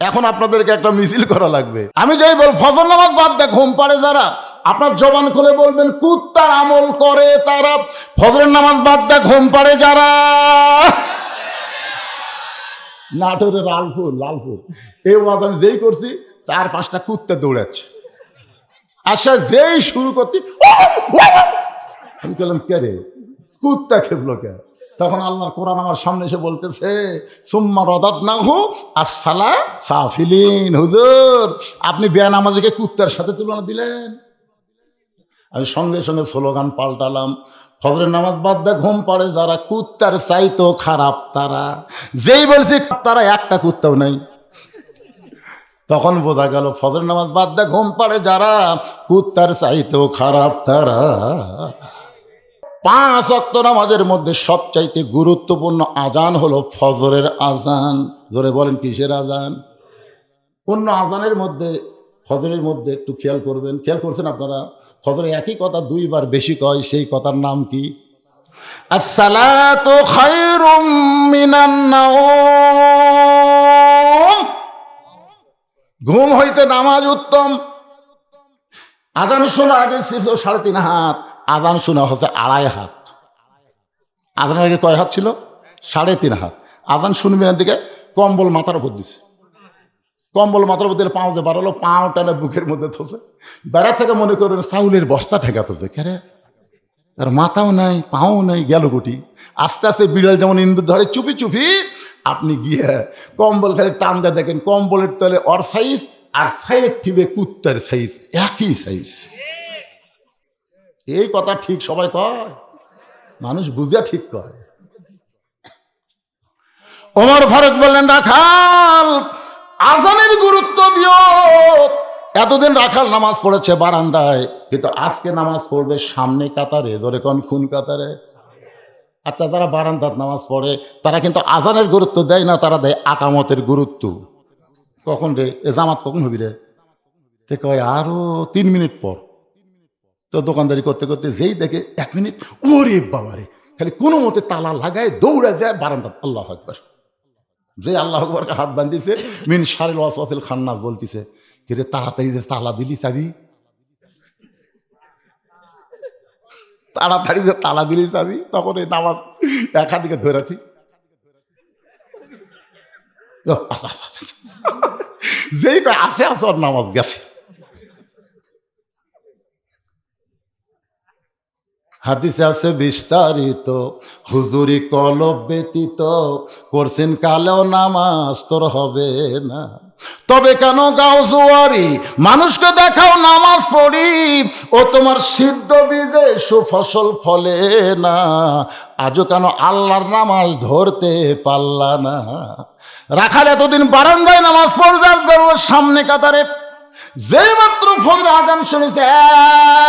এখন আপনাদেরকে একটা মিছিল করা লাগবে। আমি যাই বল, ফজর নামাজ বাদ দেয় ঘুম পাড়ে যারা, আপনার জবান খুলে বলবেন কুত্তার আমল করে তারা। ফজরের নামাজ বাদ দেয় ঘুম পাড়ে যারা। নাটোরের লালপুর এই ওয়াজ আমি যেই করছি 4-5টা কুত্তা দৌড়াচ্ছে। আচ্ছা যেই শুরু করতে আমি বললাম কে রে, কুত্তা খেপলো কে? তখন আল্লাহর কোরআন আমার সামনে এসে বলতেছে সুম্মা রাদাদনাহু আসফালা সাফিলিন। হুজুর আপনি বেনামাজিকে কুত্তার সাথে তুলনা দিলেন। আমি সঙ্গে সঙ্গে স্লোগান পাল্টালাম, ফজরের নামাজ বাদ দেয় ঘুম পাড়ে যারা, কুত্তার চাইতো খারাপ তারা। যেই বলছি তারা একটা কুত্তাও নাই, তখন বোঝা গেল ফজরের নামাজ বাদ দেয় ঘুম পাড়ে যারা, কুত্তার চাইতো খারাপ তারা। 5 ওয়াক্ত নামাজের মধ্যে সবচাইতে গুরুত্বপূর্ণ আজান হলো ফজরের আজান। জোরে বলেন কিসের আজান? অন্য আজানের মধ্যে ফজরের মধ্যে একটু খেয়াল করবেন, খেয়াল করছেন আপনারা? ফজরে একই কথা 2 বার বেশি কয়, সেই কথার নাম কি? আসসালাতু খায়রুম মিনান নাওম। ঘুম হইতে নামাজ উত্তম। আজান শোনা আগে ছিল 3.5 হাত, আজান শোনা হচ্ছে 2.5 হাত। আজানের আগে কয় হাত ছিল? 3.5 হাত। আজান শুনবেন দিকে কম্বল মাথার উপর দিছে, কম্বল মাথার উপর দিলে পাও যে বাড়ালো, পাও টানে বুকের মধ্যে থসে, বেড়া থেকে মনে করবেন চাউলের বস্তা ঠেকাতেছে। কেরে আর মাথাও নাই পাও নাই, গেল গুটি। আস্তে আস্তে বিড়াল যেমন ইন্দুর ধরে চুপি চুপি, আপনি গিয়ে কম্বল খালি টান দিয়ে দেখেন কম্বলের তলে ওর সাইজ আর সাইড ঠিবে কুত্তার সাইজ, একই সাইজ। এই কথা ঠিক সবাই কয়, মানুষ বুঝিয়া ঠিক কয়। ওমর ফারুক বললেন রাখাল আজানের গুরুত্ব দিও। এতদিন রাখাল নামাজ পড়েছে বারান্দায়, কিন্তু আজকে নামাজ পড়বে সামনে কাতারে। ধরে কোন কাতারে? আচ্ছা যারা বারান্দাত নামাজ পড়ে তারা কিন্তু আজানের গুরুত্ব দেয় না, তারা দেয় আকামতের গুরুত্ব। কখন রে এ জামাত কখন হবি রে? তে কয় আরো 3 মিনিট পর। তো দোকানদারি করতে করতে যেই দেখে 1 মিনিট, ওরে বাবারে, খালি কোনো মতে তালা লাগায় দৌড়ে যায় বারান্দাত। আল্লাহু আকবার। যে আল্লাহ আকবরকে হাত বান্ধিছে মিন শারিল ওয়াসওয়াসিল খান্নাস বলতিছে, কিরে তাড়াতাড়ি যে তালা দিলি চাবি, তাড়াতাড়ি যে তালা দিলি চাবি। তখন এই নামাজ একাদিকে ধরেছি, যেই কয় আসে আসে ওর নামাজ গেছে। হাদিসে আছে বিস্তারিত, হুজুরি কলব ব্যতীত করছেন কালেও নামাজ তোর হবে না। তবে কেন গাও জুয়ারি মানুষকে দেখাও নামাজ পড়ি, ও তোমার সিদ্ধ বীজে সুফসল ফলে না। আজও কেন আল্লাহর নামাজ ধরতে পারলা না? রাখাল এতদিন বারান্দায় নামাজ পড়ার সামনে কাতারে, যেই মাত্র ফজর আজান শুনেছে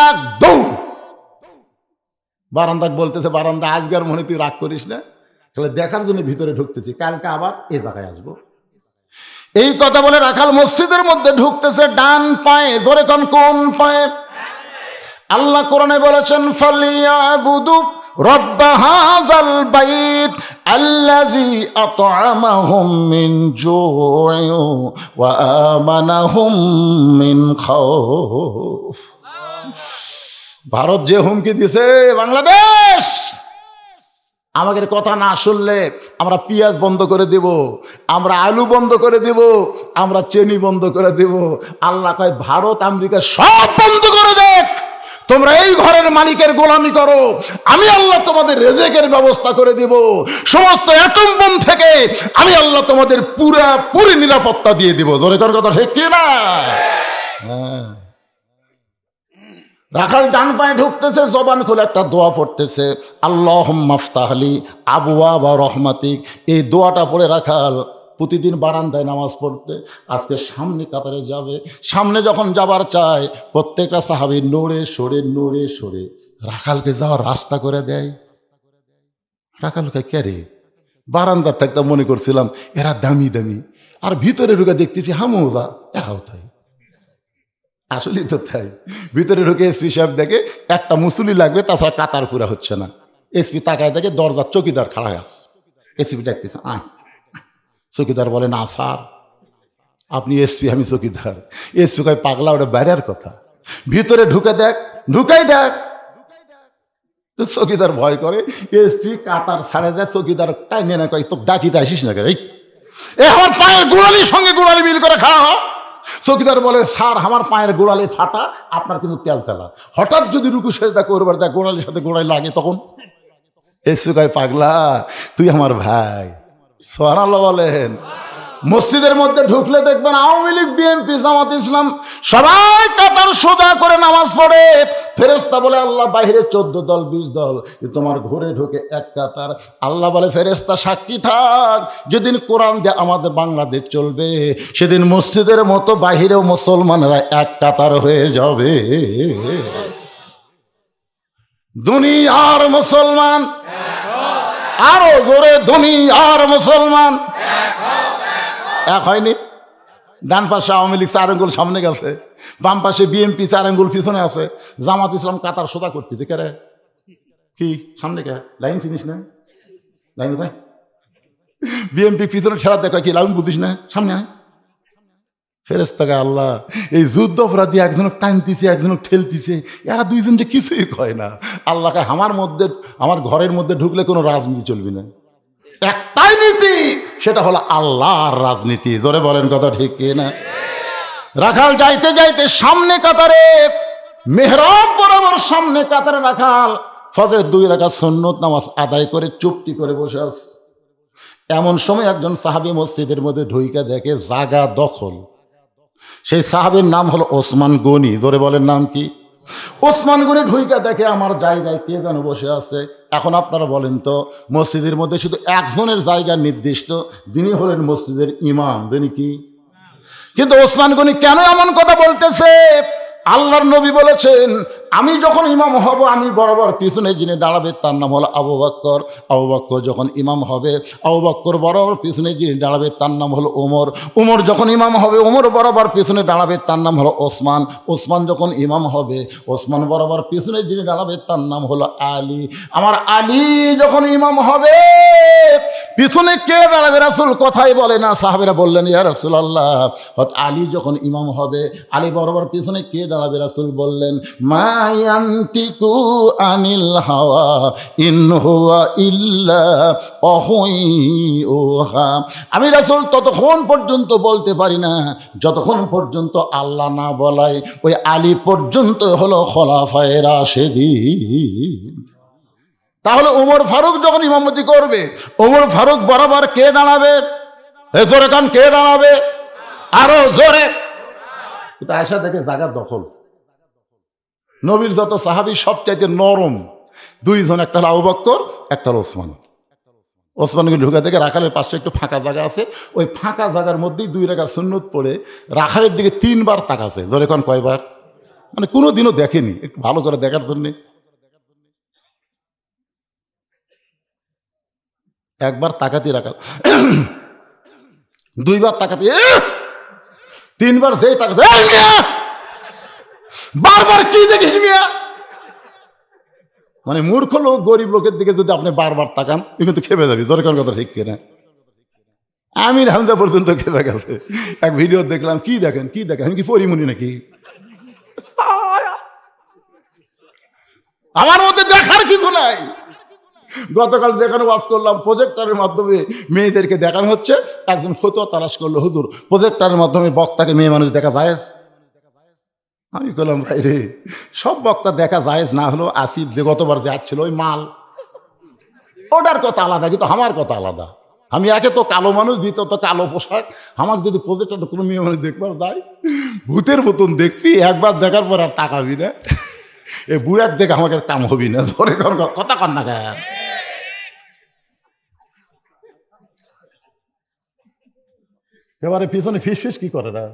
এক দৌড় বারান্দাক বলতেছে, বারান্দা আজকের মনে তুই রাগ করিস না, তাহলে দেখার জন্য ভিতরে ঢুকতেছি, কালকে আবার এ জায়গায় আসবো। এই কথা বলে রাখাল মসজিদের মধ্যে ঢুকতেছে ডান পায়ে। ধরে কোন পায়ে? আল্লাহ কোরআনে বলেছেন ফালিয়াবুদু রব্ব হাযাল বাইত আল্লাযী আত'আমাহুম মিন জু'ইন ওয়া আমানাহুম মিন খাউফ। ভারত যে হুমকি দিছে, বাংলাদেশ আমাদের কথা না শুনলে আমরা পেঁয়াজ বন্ধ করে দেব, আমরা আলু বন্ধ করে দেব, আমরা চিনি বন্ধ করে দেব। আল্লাহ কয় ভারত আমেরিকা সব বন্ধ করে দেখ, তোমরা এই ঘরের মালিকের গোলামি করো, আমি আল্লাহ তোমাদের রেজেকের ব্যবস্থা করে দেব। সমস্ত অ্যাটম বোম থেকে আমি আল্লাহ তোমাদের পুরোপুরি নিরাপত্তা দিয়ে দিব। ধরে কোন কথা ঠিক কি না? হ্যাঁ। রাখাল ডান পায়ে ঢুকতেছে, জবান খুলে একটা দোয়া পড়তেছে, আল্লাহুম্মা ফতাহলি আবওয়াবা রহমাতিক। এই দোয়াটা পড়ে রাখাল প্রতিদিন বারান্দায় নামাজ পড়তে। আজকে সামনে কাতারে যাবে, সামনে যখন যাবার চায় প্রত্যেকটা সাহাবী নড়ে সরে রাখালকে যাওয়ার রাস্তা করে দেয়। রাখালকে কে রে? বারান্দার থাকতে মনে করছিলাম এরা দামি দামি, আর ভিতরে ঢুকে দেখতেছি হামুজা, এরাও তাই। আসলেই তো তাই। ভিতরে ঢুকে এসপি সাহেব দেখে একটা মুসল্লি লাগবে, তাছাড়া কাতার পুরা হচ্ছে না। এসপি তাকায় দেখে দরজার চৌকিদার খাড়া আছে। এসপি ডাকতেছে আয়। চৌকিদার বলে না স্যার, আপনি এসপি, আমি চকিদার। এসপি কয় পাগলা, ওটা বাইরের কথা, ভিতরে ঢুকে দেখ, ঢুকাই দেখ। তো চকিদার ভয় করে, এসপি কাতার ছাড়ে দেয়, চকিদার টাইনে না কয় তো ডাকিতে আসিস না কেন, এই আমার পায়ের গোড়ালির সঙ্গে গোড়ালি মিল করে খাওয়া। চকিদার বলে স্যার আমার পায়ের গোড়ালি ফাটা, আপনার কিন্তু তেল তেলা, হঠাৎ যদি রুকু সেজদা করবার দেখ গোড়ালির সাথে গোড়ালি লাগে তখন। এসপি কয় পাগলা তুই আমার ভাই। সুবহানাল্লাহ বলেন। মসজিদের মধ্যে ঢুকলে দেখবেন আওয়ামী লীগ, বিএনপি, জামাত ইসলাম সবাই কাতার সোজা করে নামাজ পড়ে। ফেরেশতা বলে আল্লাহ বাইরে 14 দল 20 দল, তোমার ঘরে ঢুকে এক কাতার। আল্লাহ বলে ফেরেশতা সাক্ষী থাক, যেদিন কোরআন দিয়ে আমাদের বাংলাদেশ চলবে সেদিন মসজিদের মতো বাহিরেও মুসলমানরা এক কাতার হয়ে যাবে। দুনিয়ার মুসলমান, আরো জোরে দুনিয়ার মুসলমান এক হয়নি। ডান পাশে আওয়ামী লীগ 4 আঙ্গুল সামনে গেছে, বাম পাশে বিএনপি 4 আঙ্গুল পিছনে আছে, জামাত ইসলাম কাতার সোজা করতেছে। কে রে কি সামনে কে লাইন চিনিস না? লাইন যায় বিএনপি পিছনে ঠেলা দেখা কি লাইন বুঝিস না? সামনে আয়। ফেরেশতাকে আল্লাহ এই যুদ্ধ অপরাধী একজনক টানতেছে একজনক ঠেলতেছে, এরা দুইজন যে কিছুই কয় না। আল্লাহকে আমার ঘরের মধ্যে ঢুকলে কোনো রাজনীতি চলবে না, একটাই নীতি, সেটা হলো আল্লাহর রাজনীতি। জোরে বলেন কথা ঠিক না? রাখাল যাইতে যাইতে সামনে কাতারে, মেহরাব বরাবর সামনে কাতারে রাখাল ফজরের 2 রাকাত সুন্নত নামাজ আদায় করে চুপটি করে বসে আছে। এমন সময় একজন সাহাবী মসজিদের মধ্যে ঢুইকা দেখে জায়গা দখল। সেই সাহাবীর নাম হলো ওসমান গনি। জোরে বলেন নাম কি? ওসমান গনি ঢুইকা দেখে আমার জায়গায় কে যেন বসে আছে। এখন আপনারা বলেন তো, মসজিদের মধ্যে শুধু একজনের জায়গা নির্দিষ্ট, যিনি হলেন মসজিদের ইমাম, যিনি কি? কিন্তু ওসমান গনি কেন এমন কথা বলতেছে? আল্লাহর নবী বলেছেন আমি যখন ইমাম হব আমি বরাবর পিছনে যিনি দাঁড়াবে তার নাম হলো আবু বকর। আবু বকর যখন ইমাম হবে, আবু বকর বরাবর পিছনে যিনি দাঁড়াবে তার নাম হলো ওমর। ওমর যখন ইমাম হবে, ওমর বরাবর পিছনে দাঁড়াবে তার নাম হলো ওসমান। ওসমান যখন ইমাম হবে, ওসমান বরাবর পিছনে যিনি দাঁড়াবে তার নাম হলো আলী। আমার আলী যখন ইমাম হবে, পিছনে কে দাঁড়াবে রাসূল কথাই বলে না। সাহাবীরা বললেন ইয়া রাসূলুল্লাহ, আলী যখন ইমাম হবে, আলী বরাবর পিছনে কে দাঁড়াবে? রাসূল বললেন মা ইয়ান্তিকু আনিল হাওয়া ইন হুয়া ইল্লা ওয়াহয়ুহা। আমি রাসূল ততক্ষণ পর্যন্ত বলতে পারি না যতক্ষণ পর্যন্ত আল্লাহ না বলায়। ওই আলী পর্যন্ত হলো খোলাফায়ে রাশেদিন। তাহলে ওমর ফারুক যখন ইমামতি করবে, ওমর ফারুক বরাবর কে দাঁড়াবে? জোরে কান, কে দাঁড়াবে? আরো জোরে। আয়সা দেখে জায়গা দখল। নবীর যত সাহাবী সবচাইতে নরম 2 জন, একটা আবু বকর একটা ওসমান। ওসমানকে ঢুকা থেকে রাখালের পাশে একটু ফাঁকা জায়গা আছে, ওই ফাঁকা জায়গার মধ্যেই 2 রাকাত সুন্নত পড়ে রাখালের দিকে 3 বার তাকাছে। জোরে কান কয়বার? মানে কোনো দিনও দেখেনি, একটু ভালো করে দেখার জন্যে। একবার তাকাতি রাখাল, 2 বার তাকাতি, 3 বার যেই তাকাছে বারবার কি দেখিস মিয়া? মানে মূর্খ লোক গরিব লোকের দিকে যদি আপনি বারবার তাকান কিন্তু খেপে যাবি। দরকার কথা ঠিক কিনা? আমির হামজা পর্যন্ত খেপে গেছে। এক ভিডিও দেখলাম, কি দেখেন কি দেখেন, আমি কি পরিমণি নাকি? আমার মধ্যে দেখার কিছু নাই। গতকাল যেখানে ওয়াজ করলাম, প্রজেক্টরের মাধ্যমে মেয়েদেরকে দেখানো হচ্ছে। একজন ফতোয়া তালাশ করলো, হুজুর প্রজেক্টরের মাধ্যমে বক্তাকে মেয়ে মানুষ দেখা যায়? আমি বললাম ভাই রে, সব বক্তা দেখা জায়েজ না হলো আসিফ যে গতবার যাচ্ছিল ওই মাল, ওটার কথা আলাদা, কিন্তু আমার কথা আলাদা। আমি একে তো কালো মানুষ, দ্বিতীয় তো কালো পোশাক। আমার যদি প্রজেক্টরটা কোনো মেয়ে মানুষ দেখবার যায়, ভূতের মতন দেখবি, একবার দেখার পর আর তাকাবি না। এ বুড়াক দেখে আমাকে কাম হবি না। ধরে কথা কর না গায়ে। এবারে পিছনে ফিস ফিস কি করে না?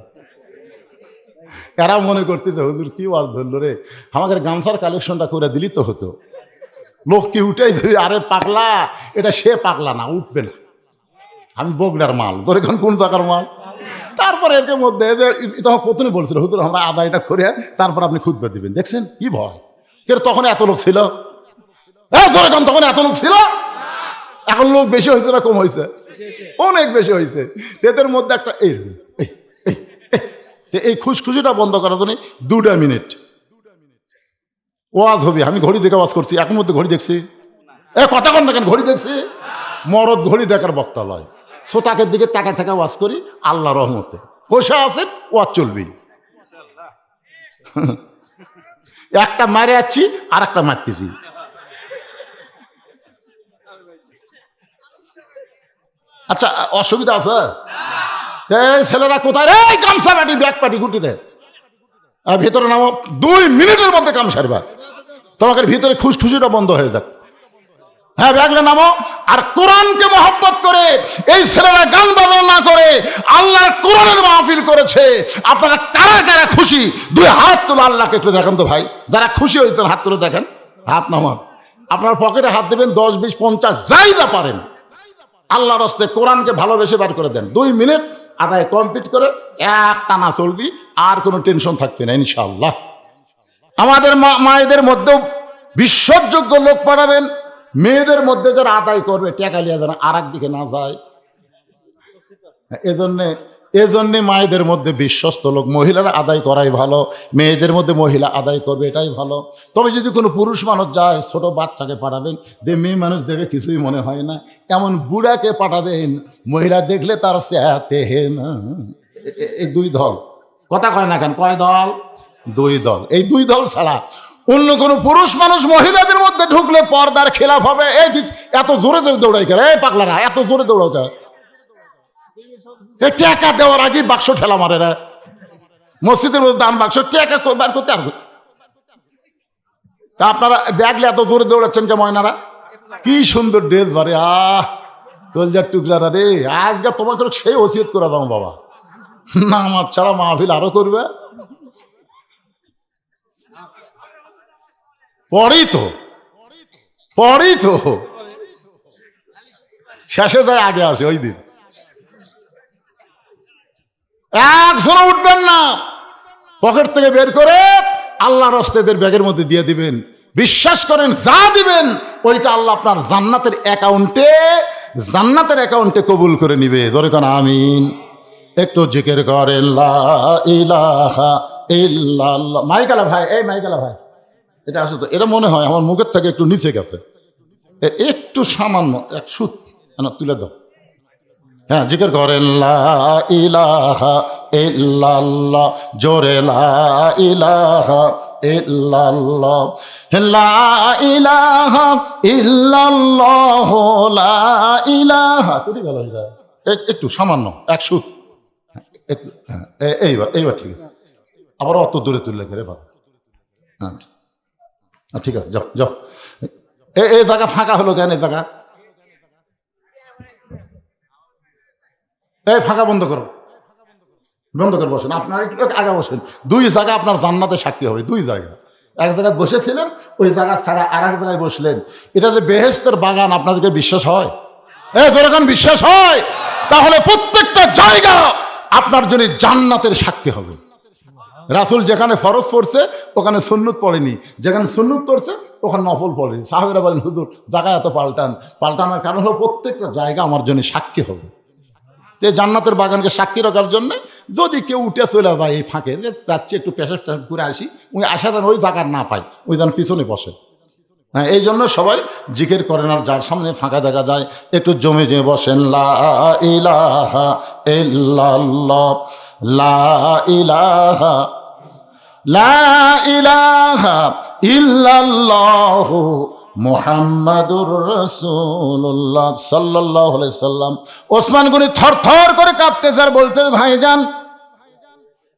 এরা মনে করতেছে হুজুর কি ওয়াজ ধরলো রে, আমাদের গামছার কালেকশনটা করে দিলি তো হতো। লোক কি উঠাই দেবে? আরে পাগলা, এটা সে পাগলা না, উঠবে না। আমি বগড়ার মাল। তোর এখন কোন জায়গার মাল? তারপরে এর মধ্যে তখন প্রথমে বলছিল হুজুর আমরা আদায়টা করে তারপর আপনি খুতবা দিবেন। দেখছেন কি ভয়? কিন্তু তখন এত লোক ছিল? তোর এখন তখন এত লোক ছিল? এখন লোক বেশি হয়েছে না কম হয়েছে? অনেক বেশি হয়েছে। এদের মধ্যে একটা এই তো এই খুশখুশিটা বন্ধ করার জন্য 2 মিনিট ওয়াজ হবে। আমি ঘড়ি দেখে ওয়াজ করছি, এখন মধ্যে ঘড়ি দেখছি, কথা কন না কেন, ঘড়ি দেখছি। মরদ ঘড়ি দেখার বক্তা লয়, শ্রোতাকের দিকে তাকায় থাকা ওয়াজ করি। আল্লাহ রহমতে বসে আছেন, ওয়াজ চলবি। একটা মারে যাচ্ছি, আর একটা মারতেছি। আচ্ছা, অসুবিধা আছে? ছেলেরা কোথায় রে? গামছা পাটি, ব্যাগ পাটি, গুটি রে, ভেতরে নামো। 2 মিনিটের মধ্যে কাম সারবা, তোমাকে ভিতরে খুশখুশিটা বন্ধ হয়ে যাক। হ্যাঁ, ব্যাগলে নামো। আর কোরআনকে মহব্বত করে এই ছেলেরা গান বাজনা না করে আল্লাহর কোরআনের মাহফিল করেছে। আপনারা কারা কারা খুশি? 2 হাত তুলে আল্লাহকে একটু দেখেন তো ভাই। যারা খুশি হয়েছেন হাত তুলে দেখেন, হাত নামান। আপনার পকেটে হাত দেবেন, 10, 20, 50 যাই যা পারেন। আল্লাহর হস্তে কোরআনকে ভালোবেসে বার করে দেন। 2 মিনিট আদায় কমপ্লিট করে এক টানা চলবি, আর কোনো টেনশন থাকবে না ইনশাআল্লাহ। আমাদের মায়েদের মধ্যেও বিশ্বাসযোগ্য লোক পাঠাবেন। মেয়েদের মধ্যে যারা আদায় করবে টেকালিয়া যেন আর একদিকে না যায়। এজন্যে মায়েদের মধ্যে বিশ্বস্ত লোক, মহিলারা আদায় করাই ভালো। মেয়েদের মধ্যে মহিলা আদায় করবে, এটাই ভালো। তবে যদি কোনো পুরুষ মানুষ যায়, ছোট বাচ্চাকে পাঠাবেন, যে মেয়ে মানুষ দেখে কিছুই মনে হয় না, এমন বুড়াকে পাঠাবেন, মহিলা দেখলে তার চেহাতে হে না। এই 2 দল, কথা কয় না কেন, কয় দল? 2 দল। এই 2 দল ছাড়া অন্য কোনো পুরুষ মানুষ মহিলাদের মধ্যে ঢুকলে পর্দার খেলাফ হবে। এই এত জোরে জোরে দৌড়াই করে, এই পাগলারা এত জোরে দৌড়াও কে? টাকা দেওয়ার আগে বাক্স ঠেলা মারে রে, মসজিদের মধ্যে দান বাক্স টাকা বার করতে। আর তা আপনারা ব্যাগলে এত জোরে দৌড়াচ্ছেন কে ময়নারা? কি সুন্দর ড্রেস ভারে, কলজার টুকরারা রে। আজকে তোমাকে সেই ওসিয়ত করে দাও বাবা, না আমার ছাড়া মাহফিল আরো করবে। পরেই তো শেষে যায় আগে আসে। ওই দিন একজনও উঠবেন না, পকেট থেকে বের করে আল্লাহর রাস্তাদের ব্যাগের মধ্যে দিয়ে দিবেন। বিশ্বাস করেন, যা দিবেন ওইটা আল্লাহ আপনার জান্নাতের অ্যাকাউন্টে কবুল করে নিবে। ধরে কোন আমিন। একটু জিকির করেন লা ইলাহা ইল্লাল্লাহ। মাইকালা ভাই, এই মাইকালা ভাই, এটা আসলে তো এটা মনে হয় আমার মুখের থেকে একটু নিচে গেছে, একটু সামান্য এক সুত তুলে দাও। হ্যাঁ, জিকির করেন লা ইলাহা ইল্লাল্লাহ, জোরে লা ইলাহা ইল্লাল্লাহ, লা ইলাহা ইল্লাল্লাহ, লা ইলাহা। কোটি ভালো হয়ে যায়, একটু সামান্য এক সুত। এইবার ঠিক আছে। আবার অত দূরে তুললে করে ভালো। হ্যাঁ ঠিক আছে, যাও যাও। এই জায়গা ফাঁকা হলো কেন? এই জায়গা ফাঁকা বন্ধ করো, বসেন। আপনার একটু আগে বসেন। 2 জায়গা আপনার জান্নাতে সাক্ষী হবে। 2 জায়গা, এক জায়গায় বসেছিলেন, ওই জায়গা ছাড়া আর এক জায়গায় বসলেন। এটা যে বেহেশতের বাগান, আপনাদেরকে বিশ্বাস হয়? যখন বিশ্বাস হয়, তাহলে প্রত্যেকটা জায়গা আপনার জন্য জান্নাতের সাক্ষী হবে। রাসূল যেখানে ফরজ পড়ছে ওখানে সুন্নত পড়েনি, যেখানে সুন্নত পড়ছে ওখানে নফল পড়েনি। সাহাবীরা বলেন, হুজুর জায়গা এত পাল্টানোর কারণ হলো প্রত্যেকটা জায়গা আমার জন্য সাক্ষী হবে। যে জান্নাতের বাগানকে সাক্ষী রাখার জন্য যদি কেউ উঠে চলে যায় এই ফাঁকে, যাচ্ছে একটু পেশাব করে আসি, ওই আসা যেন ওই জায়গার না পায়, ওই যেন পিছনে বসে। হ্যাঁ, এই জন্য সবাই জিকির করেন। আর যার সামনে ফাঁকা দেখা যায় একটু জমে জমে বসেন। লা ইলাহা ইল্লাল্লাহ, লা ইলাহা, লা ইলাহা ইল্লাল্লাহু মুহাম্মাদুর রাসূলুল্লাহ সাল্লাল্লাহু আলাইহি সাল্লাম। ওসমান গনি থরথর করে কাঁপতেছে আর বলতে, ভাইজান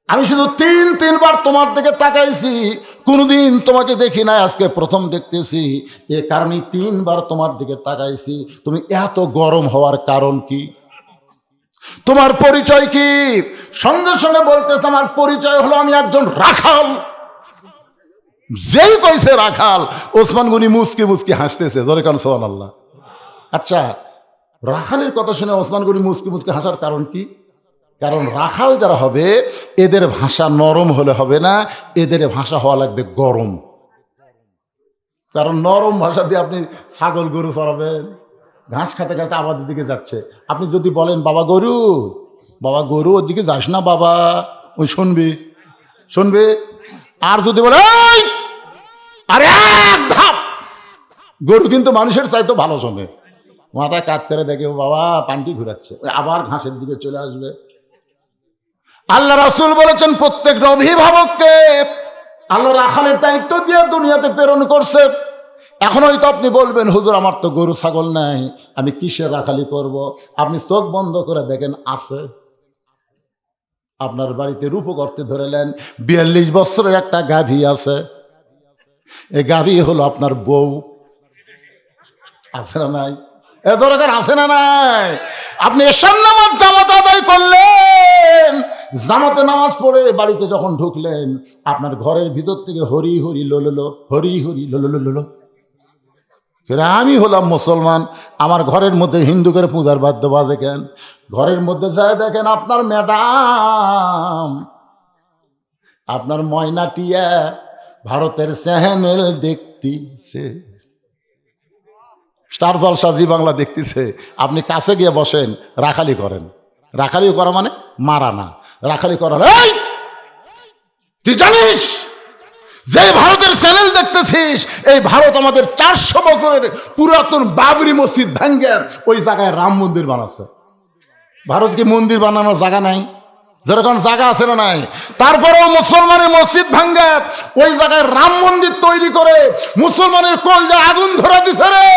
আমি শুধু 3বার তোমার দিকে তাকাইছি, কোনোদিন তোমাকে দেখি নাই, আজকে প্রথম দেখতেছি। এ কারণে 3বার তোমার দিকে তাকাইছি। তুমি এত গরম হওয়ার কারণ কি? তোমার পরিচয় কি? সঙ্গে সঙ্গে বলতেছে, আমার পরিচয় হলো আমি একজন রাখাল। যেই কইছে রাখাল, ওসমান গনি মুচকি মুচকি হাসতেছে। জোরে কান সুবহানাল্লাহ। আচ্ছা, রাখালের কথা শুনে ওসমান গনি মুচকি মুচকি হাসার কারণ কি? কারণ রাখাল যারা হবে এদের ভাষা নরম হলে হবে না, এদের ভাষা হওয়া লাগবে গরম। কারণ নরম ভাষা দিয়ে আপনি ছাগল গরু চড়াবেন, ঘাস খাতে খাতে আবাদের দিকে যাচ্ছে, আপনি যদি বলেন বাবা গরু ওর দিকে যাস না বাবা, ওই শুনবি শুনবি। আর যদি বলে এই, আরে এক ধাপ, গরু কিন্তু মানুষের চাইতো ভালো শোনে, মাথায় কাত করে দেখে ও বাবা পান্টি ঘুরাচ্ছে, আবার ঘাসের দিকে চলে আসবে। আল্লাহ রাসূল বলেছেন প্রত্যেক অভিভাবককে আল্লাহ রাখালের দায়িত্ব দিয়ে দুনিয়াতে প্রেরণ করছে। এখন হয়তো আপনি বলবেন হুজুর আমার তো গরু ছাগল নাই, আমি কিসের রাখালি করব? আপনি চোখ বন্ধ করে দেখেন, আছে। আপনার বাড়িতে রূপক করতে ধরেলেন 42 বছরের একটা গাভী আছে, এই গাভী হলো আপনার বউ, আছে না নাই? এ দরকার আছে না নাই? আপনি এশার নামাজ জামাত আদায় করলেন, জামাতে নামাজ পড়ে বাড়িতে যখন ঢুকলেন আপনার ঘরের ভিতর থেকে হরি হরি লোলো, হরি হরি লোলো। আমি হলাম মুসলমান, আমার ঘরের মধ্যে হিন্দুদের পূজার বাদ্য বাজে কেন? ঘরের মধ্যে যায় দেখেন আপনার ম্যাডাম, আপনার ময়নাটিয়া ভারতের চ্যানেল দেখতেছে, স্টার জলসা জি বাংলা দেখতেছে। আপনি কাছে গিয়ে বসেন, রাখালি করেন। রাখালি করা মানে মারা না, রাখালি করা এই তুই জানিস যে ভারতের চ্যানেল দেখতেছিস, এই ভারত আমাদের 400 বছরের পুরাতন বাবরি মসজিদ ভেঙ্গে ওই জায়গায় রাম মন্দির বানাচ্ছে। ভারত কি মন্দির বানানোর জায়গা নাই? যেরকম জায়গা আছে না নাই? তারপরেও মুসলমানের মসজিদ ভাঙ্গে ওই জায়গায় রাম মন্দির তৈরি করে মুসলমানের কলজায় আগুন ধরা দিছে রে।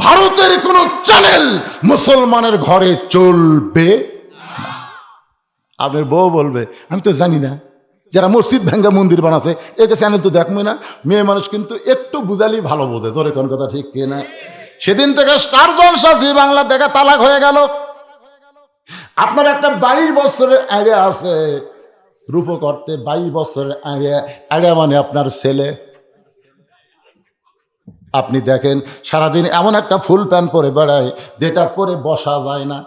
ভারতের কোন চ্যানেল মুসলমানের ঘরে চলবে না। আপনার বউ বলবে আমি তো জানি না, যারা মসজিদ ভাঙ্গা মন্দির বানাচ্ছে একে চ্যানেল তো দেখবই না। মেয়ে মানুষ কিন্তু একটু বুঝালি ভালো বোঝে, তোর কোন কথা ঠিক কিনা? সেদিন থেকে স্টার জলসা জি বাংলা দেখা তালাক হয়ে গেল। আপনার একটা 22 বছরের আইডিয়া আছে রূপক করতে, 22 বছরের আইডিয়া মানে আপনার ছেলে। আপনি দেখেন সারাদিন এমন একটা ফুল প্যান্ট পরে বেড়ায় যেটা পরে বসা যায় না,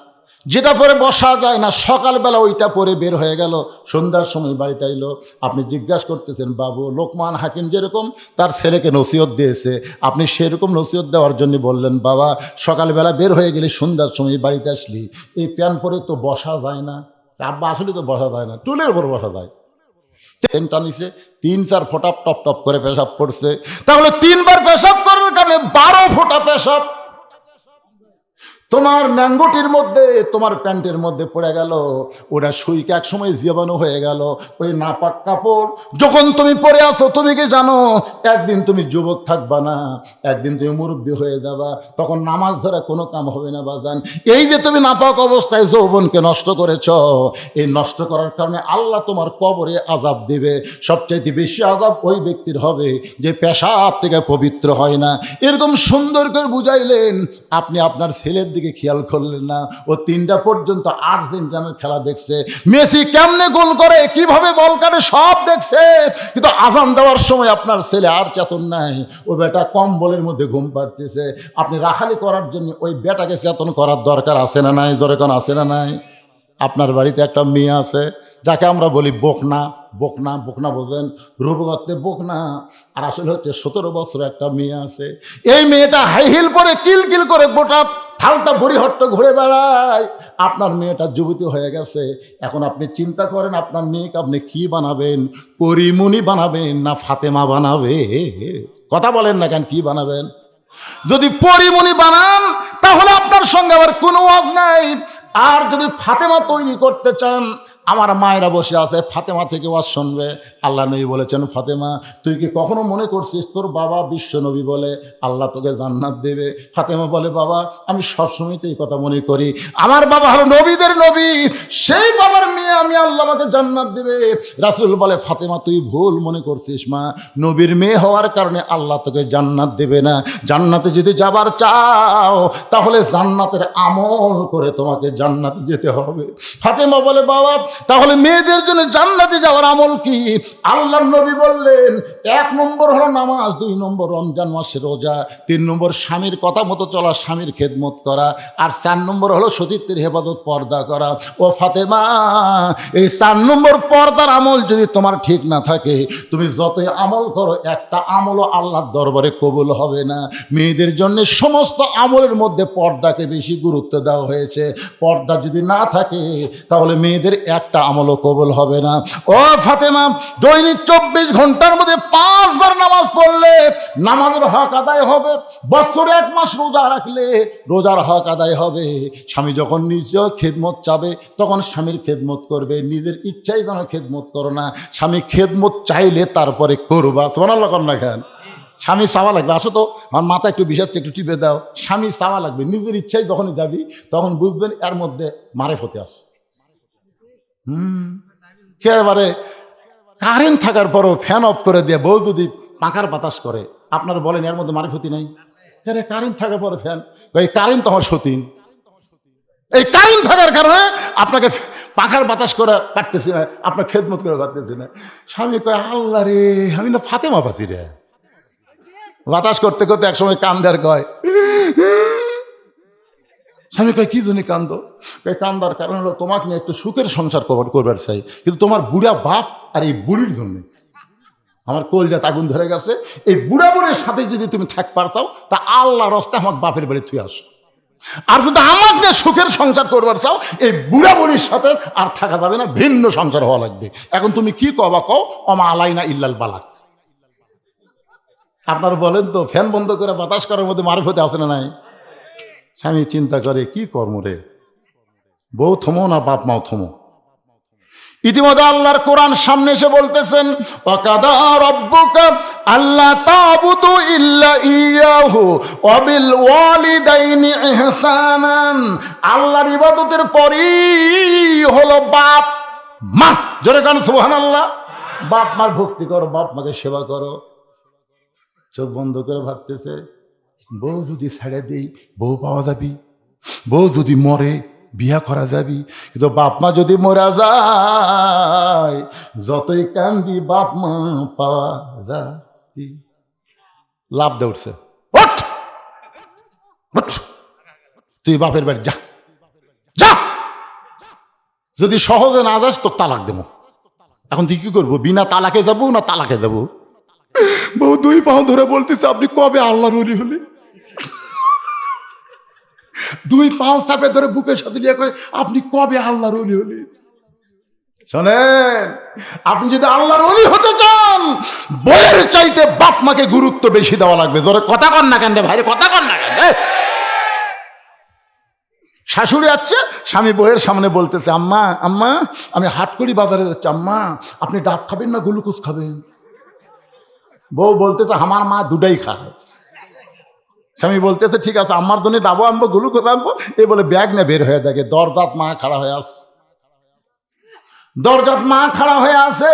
যেটা পরে বসা যায় না। সকালবেলা ওইটা পরে বের হয়ে গেল, সন্ধ্যার সময় বাড়িতে আইলো। আপনি জিজ্ঞাসা করতেছেন বাবু, লোকমান হাকিম যেরকম তার ছেলেকে নসিহত দিয়েছে, আপনি সেরকম নসিহত দেওয়ার জন্য বললেন বাবা সকালবেলা বের হয়ে গেলে সন্ধ্যার সময় বাড়িতে আসলি এই প্যান্ট পরে তো বসা যায় না। আব্বা আসলে তো বসা যায় না, টুলের উপর বসা যায়। ট্রেনটা নিচে 3-4 ফোঁটা টপ টপ করে পেশাব করছে, তাহলে 3 বার পেশাব করার কারণে 12 ফোঁটা পেশাব তোমার ন্যাঙ্গটির মধ্যে, তোমার প্যান্টের মধ্যে পড়ে গেল। ওটা সুইকে এক সময় জীবাণু হয়ে গেল। ওই নাপাক কাপড় যখন তুমি পরে আসো, তুমি কি জানো একদিন তুমি যুবক থাকবা না, একদিন তুমি মুরব্বী হয়ে যাবা, তখন নামাজ ধরে কোনো কাম হবে না বাজান। এই যে তুমি নাপাক অবস্থায় যৌবনকে নষ্ট করেছ, এই নষ্ট করার কারণে আল্লাহ তোমার কবরে আযাব দিবে। সবচাইতে বেশি আযাব ওই ব্যক্তির হবে যে পেশাব থেকে পবিত্র হয় না। এরকম সুন্দর করে বুঝাইলেন, আপনি আপনার ছেলের দিকে খেয়াল করলেন না। ও 3টা পর্যন্ত আর্জেন্টিনার খেলা দেখছে, মেসি কেমনে গোল করে, কিভাবে বল কাটে সব দেখছে, কিন্তু আজান দেওয়ার সময় আপনার ছেলে আর চেতন নাই। ও বেটা কম বলের মধ্যে ঘুম পাড়তেছে। আপনি রাখালি করার জন্য ওই বেটাকে চেতন করার দরকার আছে না নাই? জোরে কোন আছে না নাই? আপনার বাড়িতে একটা মেয়ে আছে যাকে আমরা বলি বকনা। বকনা, বকনা বোঝেন? রূপগত্তে বকনা, আর আসলে হচ্ছে 17 বছর একটা মেয়ে আছে। এই মেয়েটা হাই হিল পরে কিলকিল করে গোটা ফালটা বড়িহট্ট ঘুরে বেড়ায়। আপনার মেয়েটা যুবতী হয়ে গেছে। এখন আপনি চিন্তা করেন আপনার মেয়েকে আপনি কি বানাবেন? পরিমণি বানাবেন না ফাতেমা বানাবে? কথা বলেন না কেন, কি বানাবেন? যদি পরিমণি বানান তাহলে আপনার সঙ্গে আবার কোনো ওয়াজ নাই। আর যদি ফাতেমা তৈরি করতে চান, আমার মায়েরা বসে আছে, ফাতেমা থেকে ওয়াজ শুনবে। আল্লাহ নবী বলেছেন ফাতেমা তুই কি কখনো মনে করছিস তোর বাবা বিশ্ব নবী বলে আল্লাহ তোকে জান্নাত দেবে? ফাতেমা বলে বাবা আমি সবসময় তো এই কথা মনে করি, আমার বাবা হলো নবীদের নবী, সেই বাবার মেয়ে আমি, আল্লাহ আমাকে জান্নাত দেবে। রাসূল বলে ফাতেমা তুই ভুল মনে করছিস মা, নবীর মেয়ে হওয়ার কারণে আল্লাহ তোকে জান্নাত দেবে না। জান্নাতে যদি যাবার চাও তাহলে জান্নাতের আমল করে তোমাকে জান্নাতে যেতে হবে। ফাতেমা বলে বাবা তাহলে মেয়েদের জন্য জান্নাতে যাওয়ার আমল কি? আল্লাহর নবী বললেন এক নম্বর হলো নামাজ, 2 নম্বর রমজান মাসে রোজা, 3 নম্বর স্বামীর কথা মতো চলা, স্বামীর খেদমত করা, আর 4 নম্বর হলো সতীত্বের হেফাজত, পর্দা করা। ও ফাতেমা, এই 4 নম্বর পর্দার আমল যদি তোমার ঠিক না থাকে, তুমি যতই আমল করো একটা আমলও আল্লাহর দরবারে কবুল হবে না। মেয়েদের জন্য সমস্ত আমলের মধ্যে পর্দাকে বেশি গুরুত্ব দেওয়া হয়েছে। পর্দা যদি না থাকে তাহলে মেয়েদের একটা আমলও কবুল হবে না। ও ফাতেমা, দৈনিক 24 ঘন্টার মধ্যে 5 বার নামাজ পড়লে নামাজের হক আদায় হবে। বছরে 1 মাস রোজা রাখলে রোজার হক আদায় হবে। স্বামী যখন নিজেও খেদমত চাবে তখন স্বামীর খেদমত করবে, নিজের ইচ্ছাই যেন খেদমত করো না। স্বামী খেদমত চাইলে তারপরে করবা। সুবহানাল্লাহ কর না কেন? স্বামী চাওয়া লাগবে, আসো তো আমার মাথা একটু বিষাচ্ছে, একটু টিপে দাও। স্বামী চাওয়া লাগবে, নিজের ইচ্ছাই যখনই যাবি তখন বুঝবেন এর মধ্যে মারেফতে আছে। একেবারে কারেন্ট থাকার পরও ফ্যান অফ করে দিয়ে বউ যদি পাখার বাতাস করে, আপনারা বলেন এর মধ্যে মারেফতি নাই? আরে কারেন্ট থাকার পরে ফ্যান, এই কারেন্ট তো আমার সতীন। এই কারেন্ট থাকার কারণে আপনাকে পাখার বাতাস করে পারতেছি না, আপনার খেদমত করে পারতেছি না। স্বামী কয়, আল্লাহ রে, আমি না ফাতেমা পাচ্ছি রে। বাতাস করতে করতে একসময় কান্দার কয়, স্বামী কয় কি জন্য কান্দ? কান্দার কারণ হলো তোমাকে নিয়ে একটু সুখের সংসার করবার চাই, কিন্তু তোমার বুড়া বাপ আর এই বুড়ির জন্য আমার কলজাত আগুন ধরে গেছে। এই বুড়া বুড়ির সাথে যদি তুমি থাকবার চাও তা আল্লাহ রাস্তায় আমার বাপের বাড়ি থুয়ে আসো। আর যদি আমার নিয়ে সুখের সংসার করবার চাও, এই বুড়া বুড়ির সাথে আর থাকা যাবে না, ভিন্ন সংসার হওয়া লাগবে। এখন তুমি কি কবা কও, অমা আলাইনা ইল্লাল বালাক। আপনারা বলেন তো, ফ্যান বন্ধ করে বাতাস করার মধ্যে মারফতে আছে না নাই? স্বামী চিন্তা করে কি কর্ম রে, বউ থমো না বাপ মাও থমো। ইতিমধ্যে আল্লাহর কোরআন সামনে এসে বলতেছেন, ওয়াকাদা রাব্বুকা আল্লা তা'বুদু ইল্লা ইয়াহু ওয়া বিল ওয়ালিদাইনি ইহসানান। আল্লাহর ইবাদতের পরই হলো বাপ মা। জোরে গান সুবহানাল্লাহ। বাপ মার ভক্তি করো, বাপ মাকে সেবা করো। চোখ বন্ধ করে ভাবতেছে, বউ যদি ছেড়ে দেই বউ পাওয়া যাবি, বউ যদি মরে বিয়া করা যাবি, কিন্তু বাপ মা যদি মরা যায় যতই কান্দি বাপ মা পাওয়া যাবি। লাভ দে উঠছে, তুই বাপের বাড়ি যা, যা। যদি সহজে না যাস তো তালাক দেবো। এখন তুই কি করবো, বিনা তালাকে যাবো না তালাকে যাবো? বউ 2 পাও ধরে বলতেছে, আপনি কবে আল্লাহর ওলি হলে? 2 পাও চাপে ধরে বুকের সাথে লিয়ে কয়, আপনি কবে আল্লাহর ওলি হলে? শোনেন, আপনি যদি আল্লাহর ওলি হতে চান, বইয়ের চাইতে বাপ মাকে গুরুত্ব বেশি দেওয়া লাগবে। ধরে কথা কন না কেন রে ভাই, কথা কন না কেন? শাশুড়ি আছে, স্বামী বইয়ের সামনে বলতেছে, আম্মা আম্মা আমি হাটকড়ি বাজারে যাচ্ছি, আম্মা আপনি ডাব খাবেন না গ্লুকোজ খাবেন? বউ বলতেছে, আমার মা দুটাই খায়। স্বামী বলতেছে, ঠিক আছে আমার জন্য ডাবো আনবো গ্লুকোজ আনবো। এই বলে ব্যাগ নিয়ে বের হয়ে থাকে। দরজাত মা খাড়া হয়ে আসে, দরজাত মা খাড়া হয়ে আসে।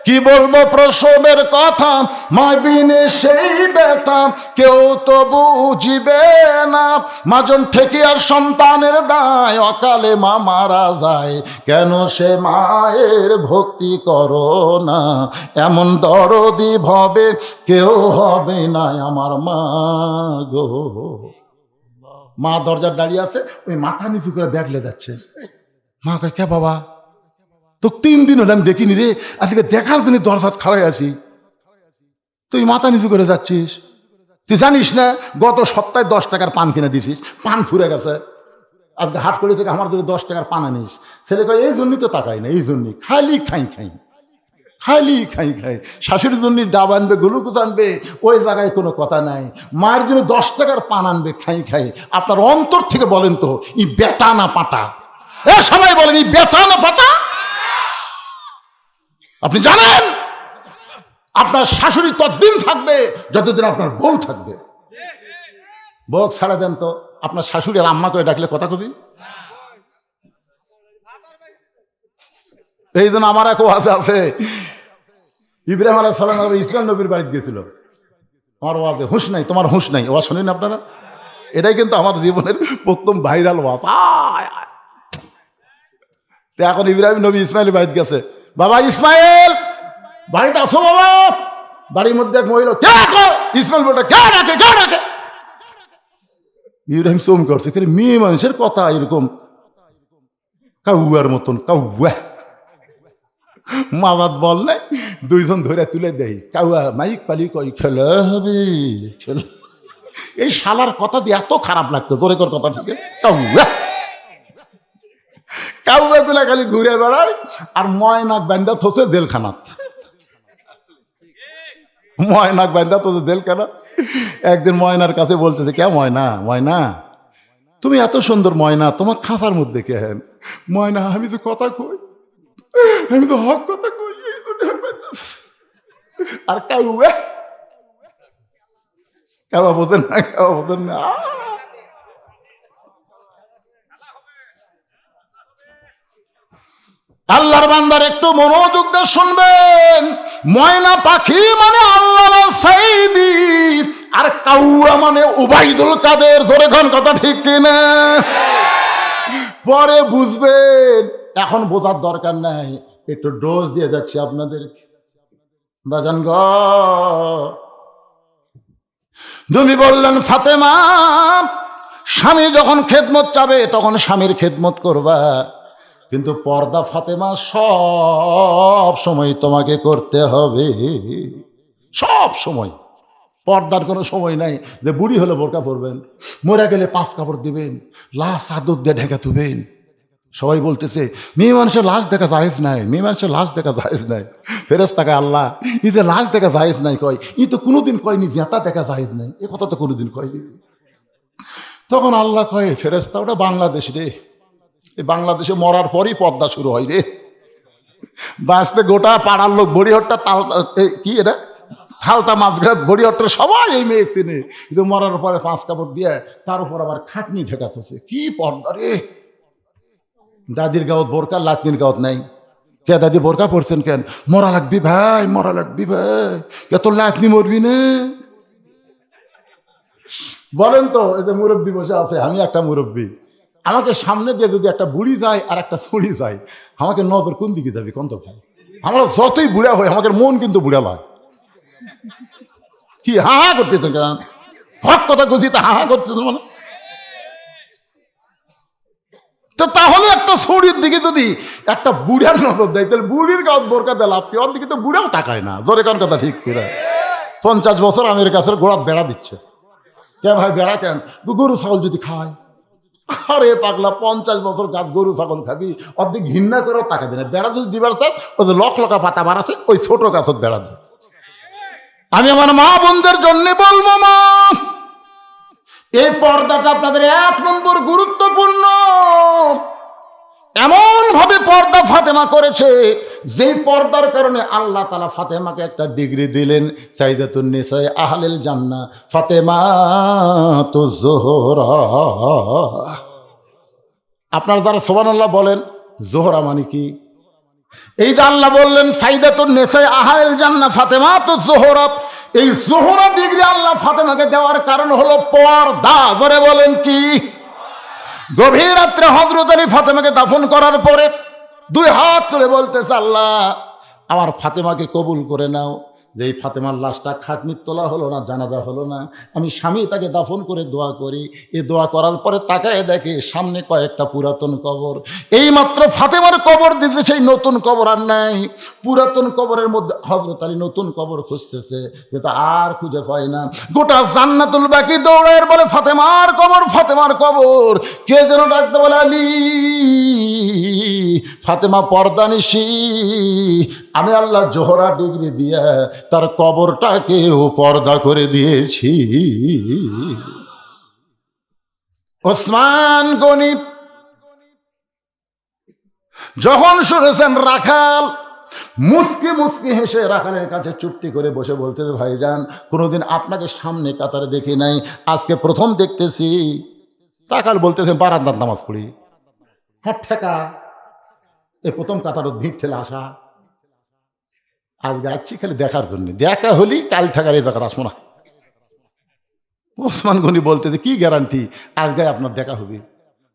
কি বলবো প্রসবের কথা, মাবিনে সেই ব্যথা কেউ তো বুঝিবে না। মাজন ঠেকিয়ার সন্তানের দায়, অকালে মা মারা যায়, কেন সে মায়ের ভক্তি করো না। এমন দরদি ভবে কেউ হবে না আমার মা গো। মা দরজার দাঁড়িয়ে আছে, ওই মাথা নিচু করে ব্যাগলে যাচ্ছে। মা কয়, কে বাবা, তো 3 দিন হলে আমি দেখিনি রে, আজকে দেখার জন্য দরজাত খাড়াই আছি, তুই মাথা নিচু করে যাচ্ছিস? তুই জানিস না গত সপ্তাহে 10 টাকার পান কিনে দিছিস, পান ফুরে গেছে। আজকে হাটকড়ি থেকে আমার জন্য 10 টাকার পান আনিস। ছেলে কয়, এই জন্যই তো তাকাই না, এই জন্যই খালি খাই খাই, খালি খাই খাই। শাশুড়ির জন্য ডাব আনবে, গ্লুকোজ আনবে, ওই জায়গায় কোনো কথা নাই। মায়ের জন্য 10 টাকার পান আনবে, খাই খাই। আপনার অন্তর থেকে বলেন তো, ই বেটা না পাটা? এ সবাই বলেন, ই বেটা না পাটা? আপনি জানেন আপনার শাশুড়ি ততদিন থাকবে যতদিন আপনার বউ থাকবে। বউ ছাড়া দেন তো, আপনার শাশুড়ি আর আম্মা করে ডাকলে কথা কবি? এই জন্য আমার এক ওয়াজ আছে, ইব্রাহিম আলাইহিস সালাম ইসমাঈল নবীর বাড়িতে গেছিল। আমার ওয়াজে হুঁশ নাই, তোমার হুঁশ নাই, ওয়াজ শোনেন আপনারা? এটাই কিন্তু আমার জীবনের প্রথম ভাইরাল ওয়াজ। এখন ইব্রাহিম নবী ইসমাঈলের বাড়িতে গেছে। বাবা ইসমাইল বাড়িতে আসো বাবা। বাড়ির মধ্যে এক মহিলা, কে রাখো ইসমাইল বলটা, কে রাখে কে রাখে। ইব্রাহিম চোম করছে, মেয়ে মানুষের কথা এরকম কাউয়ার মতন কাউয়া। মাজাত বললে দুইজন ধরে তুলে দেয়, কাউয়া মাইক পালি কই খেলা হবে খেলা। এই শালার কথা দিয়ে এত খারাপ লাগতো, জোরে কর কথা, ঠিক আছে, কাউয়া কাউয়া গুলা খালি ঘুরে বেড়ায় আর ময়নাক বান্ধা থসে জেলখানাত। ময়নাক বান্ধা থসে জেলখানাত। একদিন ময়নার কাছে বলতেছে, কে ময়না, ময়না তুমি এত সুন্দর ময়না, তোমার খাঁচার মধ্যে কে হেন? ময়না, আমি তো কথা কই, আমি তো হক কথা কই। আর কাউয়া, কাউয়া বোঝেন না, কাউয়া বোঝেন না। আল্লাহর বান্দার একটু মনোযোগ দিয়ে শুনবেন। ময়না পাখি মানে আল্লামা সাইদি, আর কাউয়া মানে উবাইদুল কাদের। জোরে কোন কথা ঠিক কিনা? পরে বুঝবেন, এখন বোঝার দরকার নাই, একটু ডোজ দিয়ে যাচ্ছি আপনাদের। বাজান গ, তুমি বললেন ফাতেমা, স্বামী যখন খেদমত চাবে তখন স্বামীর খেদমত করবা, কিন্তু পর্দা ফাতেমা সব সময় তোমাকে করতে হবে। সব সময়। পর্দার কোনো সময় নাই যে বুড়ি হলে বোরকা পরবেন, মরে গেলে 5 কাপড় দিবেন, লাশ আদর দিয়ে ঢেকে তুবেন। সবাই বলতেছে মেয়ে মানুষের লাশ দেখা জায়েজ নাই, মেয়ে মানুষের লাশ দেখা জায়েজ নাই। ফেরেশতাকে আল্লাহ ই যে লাশ দেখা জায়েজ নাই কয়, ই তো কোনোদিন কয়নি জেতা দেখা জায়েজ নাই, এ কথা তো কোনোদিন কয়নি। তখন আল্লাহ কয়, ফেরেশতা ওটা বাংলাদেশ রে, এই বাংলাদেশে মরার পরই পর্দা শুরু হয় রে। বাঁচতে গোটা পাড়ার লোক বড়িহট্টা তাল কি এটা থালতা মাছগ্রাম বড়িহট্টার সবাই এই মেয়ে চিনে, কিন্তু মরার পরে 5 কাপড় দিয়ে তার উপর আবার খাটনি ঠেকাতেছে। কি পর্দা রে! দাদির গাঁত বোরকা, লাতনির গাঁত নাই। কে দাদি বোরকা পরছেন কেন? মরা লাগবি ভাই, মরা লাগবি ভাই, কে তোর লাতনি মরবি না? বলেন তো, এই যে মুরব্বী বসে আছে, আমি একটা মুরব্বী, আমাকে সামনে দিয়ে যদি একটা বুড়ি যায় আর একটা ছুরি যায়, আমাকে নজর কোন দিকে যাবে কোন তো ভাই? আমরা যতই বুড়া হই আমাদের মন কিন্তু বুড়া হয়। কি হা হা করতেছেন কেন? হক কথা বুঝি তা হা হা করতেছেন মানে? তো তাহলে একটা ছুরির দিকে যদি একটা বুড়ার নজর দেয়, তাহলে বুড়ির গাঁত বোরকা দেয় লাভ কি? ওর দিকে তো বুড়াও তাকায় না। জোরে কোন কথা ঠিক কিনা? 50 বছর আমের কাছে গোড়াত বেড়া দিচ্ছে। কে ভাই বেড়া কেন? গরু ছাগল যদি খায়। আরে পাগলা, 50 বছর গাছ গরু ছাগল খাবি, অর্ধেক ঘৃণা করেও তাকাবি না। বেড়া যদি দিবার চাই, ওই যে লকা পাতা বার আছে, ওই ছোট গাছত বেড়া দেয়। আমি আমার মা বোনদের জন্য বলবো, মা, এই পর্দাটা আপনাদের 1 নম্বর গুরুত্বপূর্ণ। এমন ভাবে পর্দা ফাতেমা করেছে, যে পর্দার কারণে আল্লাহ তাআলা ফাতেমাকে একটা ডিগ্রি দিলেন, সাইয়্যিদাতুন নিসায়ে আহলিল জান্নাহ, ফাতেমাতুজ জোহরা। আপনারা যারা সুবহানাল্লাহ বলেন, জোহরা মানে কি? এই যে আল্লাহ বললেন সাইয়্যিদাতুন নিসায়ে আহলিল জান্নাহ ফাতেমাতুজ জোহরা, এই জোহরা ডিগ্রি আল্লাহ ফাতেমাকে দেওয়ার কারণ হলো পর্দা। জোরে বলেন কি? গভীর রাত্রে হযরত আলী ফাতেমাকে দাফন করার পরে 2 হাত তুলে বলতেছে, আল্লাহ আমার ফাতেমাকে কবুল করে নাও। যে এই ফাতেমার লাশটা খাটনির তোলা হলো না, জানাজা হলো না, আমি স্বামী তাকে দাফন করে দোয়া করি। এই দোয়া করার পরে তাকায় দেখে সামনে কয়েকটা পুরাতন কবর। এই মাত্র ফাতেমার কবর দিতে, সেই নতুন কবর আর নাই। পুরাতন কবরের মধ্যে হযরত আলী নতুন কবর খুঁজতেছে, কিন্তু আর খুঁজে পায় না। গোটা জান্নাতুল বাকি দৌড়ের বলে ফাতেমার কবর, ফাতেমার কবর। কে যেন ডাকতে বলে, আলী। ফাতেমা পর্দানিশী, আমি আল্লাহ জোহরা ডিগ্রি দিয়ে তার কবরটাকেও পর্দা করে দিয়েছি। ওসমান গনি যখন শুনেছেন, রাখাল মুস্কি মুস্কি হেসে রাখালের কাছে চুপটি করে বসে বলতেছে, ভাইজান কোনোদিন আপনাকে সামনে কাতারে দেখি নাই, আজকে প্রথম দেখতেছি। রাখাল বলতেছে, বারান্দার নামাজ পড়ি। হ্যাঁ ঠেকা, এই প্রথম কাতার ভিড় ঠেলে আসা। আজ যাচ্ছি খালি দেখার জন্য, দেখা হলি কাল ঠেকার এই জায়গার আসবো না। ওসমান গনি বলতেছে, কি গ্যারান্টি আজ গায়ে আপনার দেখা হবে?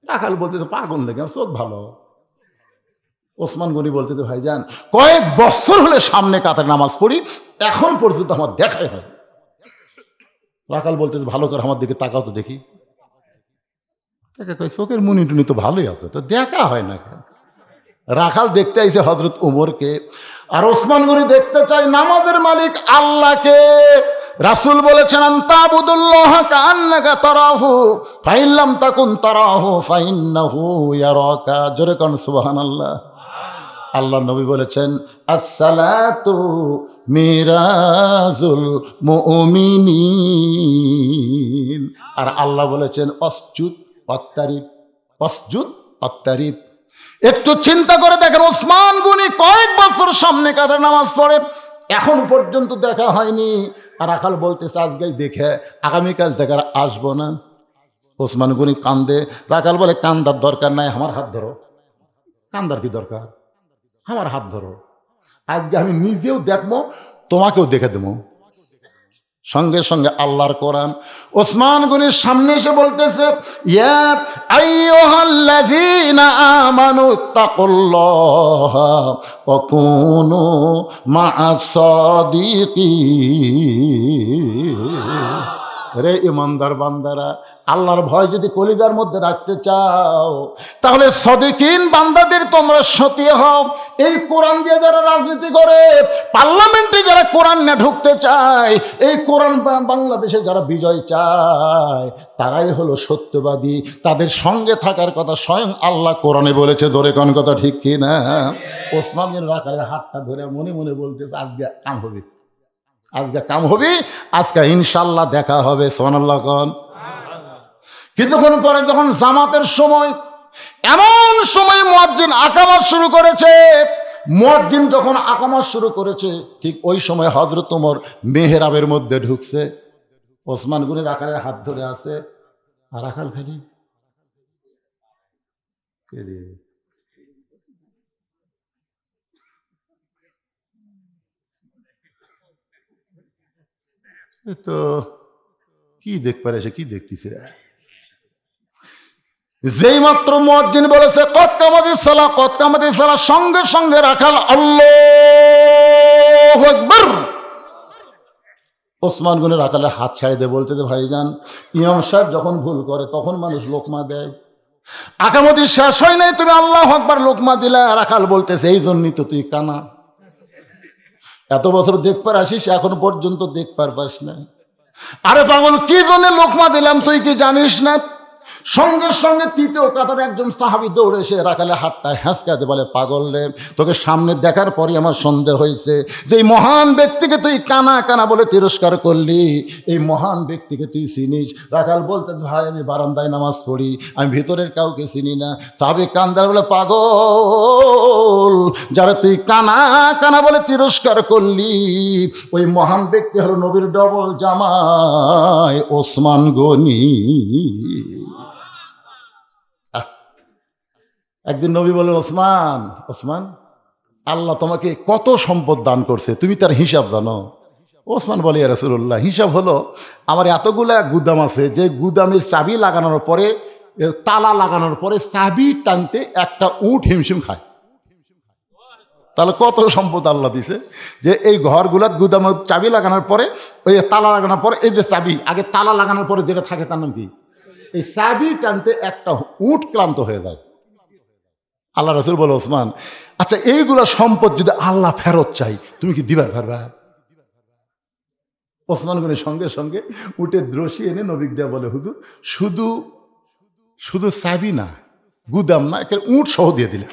রাখাল বলতেছে, পাগল নাকি, আমার চোখ ভালো। ওসমান গনি বলতে তো ভাইজান কয়েক বছর হলে সামনে কাতার নামাজ পড়ি, এখন পর্যন্ত আমার দেখাই হয়। রাখাল বলতে ভালো করে আমার দিকে তাকাও তো দেখি। চোখের মুনি টুনি তো ভালোই আছে, তো দেখা হয় না কেন? রাখাল দেখতে আইছে হযরত উমরকে, আর ওসমান গনি দেখতে চাই নামাজের মালিক আল্লাহকে। রাসূল বলেছেন আনতাবুদুল্লাহ কাআন্নাকা তারাহু ফাইন লাম তাকুন তারাহু ফাইন্নাহু ইয়ারাকা। জোরে কোন সুবহানাল্লাহ। আল্লাহ নবী বলেছেন আসসালাতু মিরাজুল মুমিনিন, আর আল্লাহ বলেছেন অসজুদ ওয়াক্তারিব, অসজুদ ওয়াক্তারিব। একটু চিন্তা করে দেখেন ওসমান গনি কয়েক বছর সামনে কাতার নামাজ পড়ে, এখন পর্যন্ত দেখা হয়নি। আর রাখাল বলতেছে আজকেই দেখে, আগামীকাল থেকে আর আসবো না। ওসমান গনি কান্দে, রাখাল বলে কান্দার দরকার নাই, আমার হাত ধরো। কান্দার কি দরকার? আমার হাত ধরো, আজকে আমি নিজেও দেখবো, তোমাকেও দেখে দেবো। সঙ্গে সঙ্গে আল্লাহর কোরআন ওসমান গনির সামনে এসে বলতেছে ইয়া আইয়ুহাল্লাযীনা আমানু তাকুল্লাহা ওয়া কুনু মা'আস সাদিকিন। রে ইমানদার বান্দারা, আল্লাহর ভয় যদি কলিজার মধ্যে রাখতে চাও, তাহলে সাদিকিন বান্দাদের তোমরা সাথী হও। এই কোরআন দিয়ে যারা রাজনীতি করে, পার্লামেন্টে যারা কোরআন নিয়ে ঢুকতে চায়, এই কোরআন বাংলাদেশে যারা বিজয় চায়, তারাই হলো সত্যবাদী। তাদের সঙ্গে থাকার কথা স্বয়ং আল্লাহ কোরআনে বলেছে। ধরে কোন কথা ঠিক কি না? ওসমান বিন রাখালের হাতটা ধরে মনে মনে বলতেছে আজকে কাম হবে, আজকে কাম হবে, আজকে ইনশাল্লাহ দেখা হবে। সুবহানাল্লাহ কোন। কিছুক্ষণ পরে যখন জামাতের সময়, এমন সময় মুয়াজ্জিন আকামত শুরু করেছে। মুয়াজ্জিন যখন আকামত শুরু করেছে, ঠিক ওই সময় হযরত ওমর মেহরাবের মধ্যে ঢুকছে। ওসমান গনি রাখালের হাত ধরে আছে, আর রাখাল খালি তো কি দেখ পারে, সে কি দেখতেছে। যেই মাত্র মুয়াজ্জিন বলেছে কদ কামাতিস সালাহ, কদ কামাতিস সালাহ, সঙ্গে সঙ্গে রাখাল আল্লাহু আকবার। ওসমান গনি রাখালের হাত ছাড়ি দিয়ে বলতে যে ভাইজান, ইমাম সাহেব যখন ভুল করে তখন মানুষ লোকমা দেয়, আকামতি শেষ হয় নাই, তুমি আল্লাহু আকবার লোকমা দিলা। রাখাল বলতেছে এই জন্যই তো তুই কানা, এত বছর দেখবার আসিস, এখন পর্যন্ত দেখবার পাস না। আরে পাগল, কি জন্য লোকমা দিলাম তুই কি জানিস না? সঙ্গে সঙ্গে তৃতীয় কাতারে একজন সাহাবী দৌড়ে এসে রাখালের হাতটা হ্যাঁচকাতে বলে পাগল রে, তোকে সামনে দেখার পরই আমার সন্দেহ হয়েছে যে এই মহান ব্যক্তিকে তুই কানা কানা বলে তিরস্কার করলি, এই মহান ব্যক্তিকে তুই চিনিস? রাখাল বলতে ভাই আমি বারান্দায় নামাজ পড়ি, আমি ভিতরের কাউকে চিনি না। সাহাবী কান্দার বলে পাগল, যারা তুই কানা কানা বলে তিরস্কার করলি, ওই মহান ব্যক্তি হলো নবীর ডবল জামাই ওসমান গনি। একদিন নবী বলেন ওসমান, ওসমান আল্লাহ তোমাকে কত সম্পদ দান করছে, তুমি তার হিসাব জানো? ওসমান বলে ইয়া রাসূলুল্লাহ, হিসাব হলো আমার এতগুলা গুদাম আছে, যে গুদামের চাবি লাগানোর পরে, তালা লাগানোর পরে চাবি টানতে একটা উট হিমশিম খায়। তাহলে কত সম্পদ আল্লাহ দিছে, যে এই ঘরগুলার গুদামের চাবি লাগানোর পরে, ওই তালা লাগানোর পরে, এই যে চাবি আগে তালা লাগানোর পরে যেটা থাকে তার নাম কি? এই চাবি টানতে একটা উট ক্লান্ত হয়ে যায়। আল্লাহ রাসূল বলে ওসমান, আচ্ছা এইগুলা সম্পদ যদি আল্লাহ ফেরত চাই, তুমি কি দিবার পারবা? ওসমান গনি সঙ্গে সঙ্গে উটের রশি এনে নবীকে দেয়া বলে হুজুর, শুধু শুধু চাবি না, গুদাম না, একটা উট সহ দিয়ে দিলে।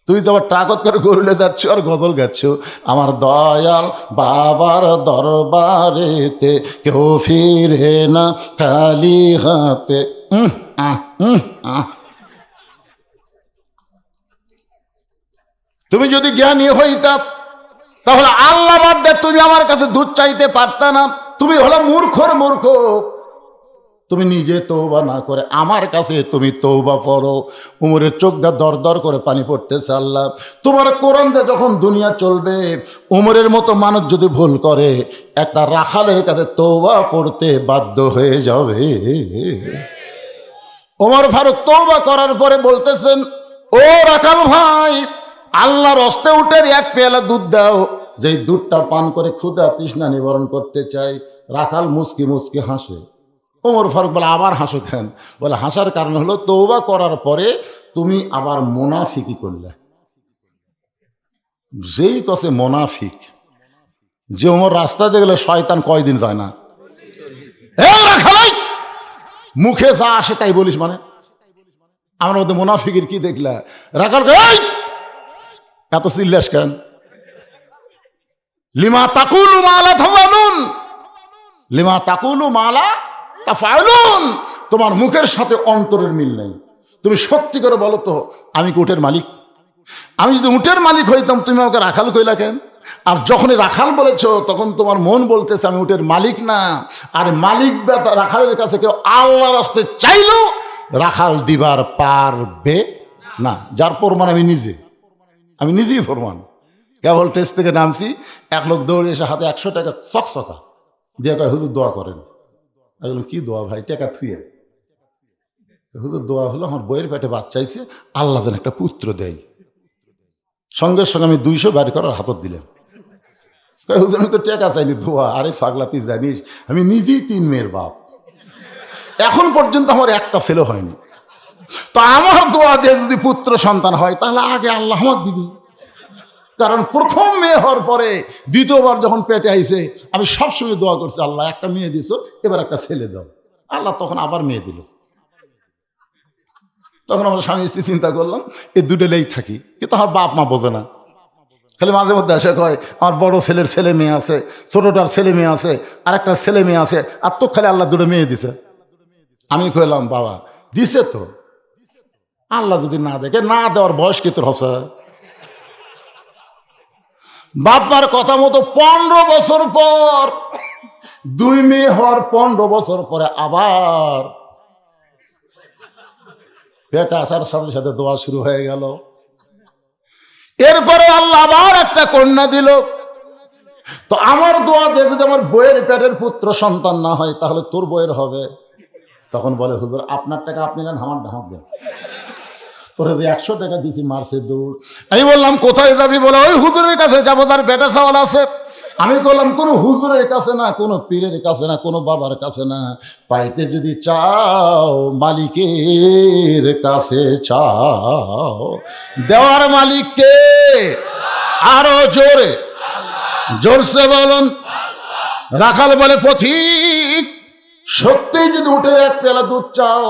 তুই তো আবার ট্রাকত করে গরুলে যাচ্ছ আর গজল গাচ্ছ, আমার দয়াল বাবার দরবারেতে কেউ ফিরে না খালি হাতে। তুমি যদি জ্ঞানী হইতা তাহলে আল্লাহ বাদ দে তুমি আমার কাছে দুধ চাইতে পারতা না। তুমি হলো মূর্খর মূর্খ, তুমি নিজে তওবা না করে আমার কাছে তুমি তওবা পড়ো। উমরের চোখ দিয়ে দর দর করে পানি পড়তেছে। আল্লাহ তোমার কোরআন দিয়ে যখন দুনিয়া চলবে, উমরের মতো মানুষ যদি ভুল করে, একটা রাখালের কাছে তওবা পড়তে বাধ্য হয়ে যাবে। ওমর ফারুক তওবা করার পরে বলতেছেন, ও রাখাল ভাই, আল্লাহর হস্তে উটের এক পেয়ালা দুধ দাও, যেই দুধটা পান করে ক্ষুধা তৃষ্ণা নিবারণ করতে চাই। রাখাল মুচকি মুচকি হাসে। ওমর ফারুক বলে, আবার হাসো কেন? বলে, হাসার কারণ হলো তওবা করার পরে তুমি আবার মুনাফিকি করলে। যেই কসে মুনাফিক, যে ওমর রাস্তা দিয়ে গেলে শয়তান কয়দিন যায় না। রাখাল, মুখে যা আসে তাই বলিস মানে? আমার মধ্যে মুনাফিকের কি দেখলা? রাখাল এত চিল্লাস কেন? লিমা তাকুলু মালা তাফালুন, লিমা তাকুলু মালা তাফালুন। তোমার মুখের সাথে অন্তরের মিল নেই। তুমি সত্যি করে বলো তো, আমি কি উটের মালিক? আমি যদি উটের মালিক হইতাম তুমি আমাকে রাখাল কইলা কেন? আর যখনই রাখাল বলেছ তখন তোমার মন বলতেছে আমি উটের মালিক না। আর মালিক রাখালের কাছে কেউ আল্লাহর রাস্তায় চাইলো রাখাল দিবার পারবে না। যার প্রমাণ আমি নিজেই প্রমাণ। কেবল টেস্ট থেকে নামছি, এক লোক দৌড়ে এসে হাতে 100 টাকা চকচকা দিয়ে কয়, হুজুর দোয়া করেন। আমি বললাম, কি দোয়া ভাই? টাকা থুয়ে। হুজুর দোয়া হলো আমার বইয়ের পেটে বাচ্চা হয়েছে, আল্লাহ যেন একটা পুত্র দেয়। সঙ্গে সঙ্গে আমি 200 বের করার হাতত দিলাম। হুজুর আমি তো টাকা চাইনি, দোয়া। আরে পাগলা, তুই জানিস আমি নিজেই 3 মেয়ের বাপ, এখন পর্যন্ত আমার একটা ছেলে হয়নি। তো আমার দোয়া দিয়ে যদি পুত্র সন্তান হয় তাহলে আগে আল্লাহ আমার দিবি। কারণ প্রথম মেয়ে হওয়ার পরে দ্বিতীয়বার যখন পেটে আইছে আমি সবসময় দোয়া করছি, আল্লাহ একটা মেয়ে দিছ, এবার একটা ছেলে দাও। আল্লাহ তখন আবার মেয়ে দিল। তখন আমরা স্বামী স্ত্রী চিন্তা করলাম এই দুটোলেই থাকি, কিন্তু আমার বাপ মা বোঝে না। খালি মাঝে মধ্যে এসে কয় আমার বড় ছেলের ছেলে মেয়ে আছে, ছোটটার ছেলে মেয়ে আছে, আর একটা ছেলে মেয়ে আছে, আর তো খালি আল্লাহ 2 মেয়ে দিছে। আমি কইলাম, বাবা দিছে তো, আল্লাহ যদি না দেখে, না দেওয়ার বয়স কি তোর হচ্ছে? বাপমার কথা মতো 15 বছর পর 2 মেয়ে হওয়ার 15 বছর পরে আবার পেটে আসার সাথে সাথে দোয়া শুরু হয়ে গেল। এরপরে আল্লাহ আবার একটা কন্যা দিল। তো আমার দোয়া দিয়ে যদি আমার বইয়ের পেটের পুত্র সন্তান না হয় তাহলে তোর বইয়ের হবে। তখন বলে, হুজুর আপনার টাকা আপনি নেন, আমার ঢাক দেন। পরে 100 টাকা দিয়েছি, মারছে দৌড়। আমি বললাম, কোথায় যাবি? বলে, ওই হুজুরের কাছে যাবো, তার বেটা চাওয়াল আছে। আমি বললাম, কোনো হুজুরের কাছে না, কোনো পীরের কাছে না, কোনো বাবার কাছে না, পাইতে যদি চাও মালিকের কাছে চাও। দেওয়ার মালিককে আরো জোরে জোরসে বলুন। রাখাল বলে, পথিক সত্যিই যদি উঠে 1 পেয়ালা দুধ চাও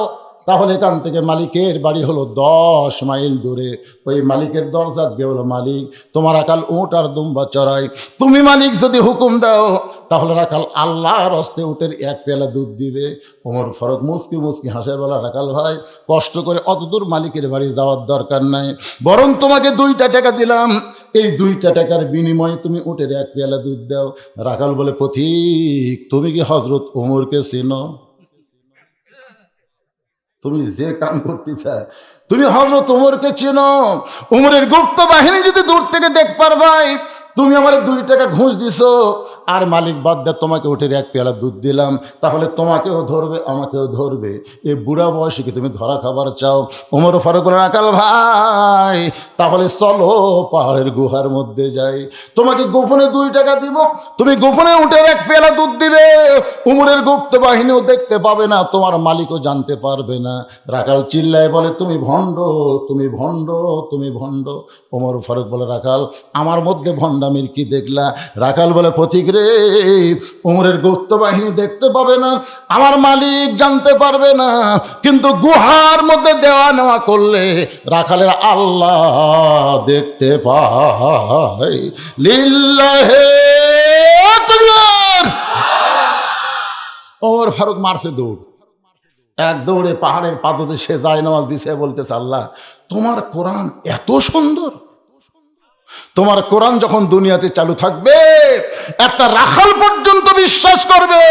তাহলে এখান থেকে মালিকের বাড়ি হলো 10 মাইল দূরে। ওই মালিকের দরজা গিয়ে বলো, মালিক তোমার রাখাল উট আর দুম্বা চড়াই, তুমি মালিক যদি হুকুম দাও তাহলে রাখাল আল্লাহর হস্তে উটের 1 পেয়ালা দুধ দিবে। ওমর ফারুক মুচকি মুচকি হাসে, বলা, রাখাল ভাই কষ্ট করে অত দূর মালিকের বাড়ি যাওয়ার দরকার নাই, বরং তোমাকে 2টা টাকা দিলাম, এই 2টা টাকার বিনিময়ে তুমি উটের 1 পেয়ালা দুধ দাও। রাখাল বলে, পথিক তুমি কি হযরত ওমরকে চিনো? তুমি যে কাম করতে চায়, তুমি হযরত ওমরকে চেনো? ওমরের গুপ্ত বাহিনী যদি দূর থেকে দেখ পারবাই, তুমি আমার 2 টাকা ঘুষ দিছো, আর মালিক বাদ দে তোমাকে উঠে 1 পেয়ালা দুধ দিলাম, তাহলে তোমাকেও ধরবে আমাকেও ধরবে। এই বুড়া বয়সে কি তুমি ধরা খাবার চাও? ওমর ফারুক রাখাল ভাই তাহলে চলো পাহাড়ের গুহার মধ্যে যাই, তোমাকে গোপনে 2 টাকা দিব, তুমি গোপনে উঠে 1 পেয়ালা দুধ দিবে, ওমরের গুপ্ত বাহিনীও দেখতে পাবে না, তোমার মালিকও জানতে পারবে না। রাখাল চিল্লায় বলে, তুমি ভণ্ড, তুমি ভণ্ড, তুমি ভণ্ড। ওমর ফারুক বলে, রাখাল আমার মধ্যে ভণ্ডামির কি দেখলা? রাখাল বলে, পথিক রে, ওমরের গুপ্ত বাহিনী দেখতে পাবে না, আমার মালিক জানতে পারবে না, কিন্তু গুহার মধ্যে দেওয়া নেওয়া করলে রাখালের আল্লাহ দেখতে পায়। লিল্লাহে তাকবীর। ওমর ফারুক মারছে দৌড়, এক দৌড়ে পাহাড়ের পাদতে সে যায় নামাজ বিছিয়ে বলতেছে, আল্লাহ তোমার কোরআন এত সুন্দর, তোমার কোরআন যখন দুনিয়াতে চালু থাকবে একটা রাখাল পর্যন্ত বিশ্বাস করবে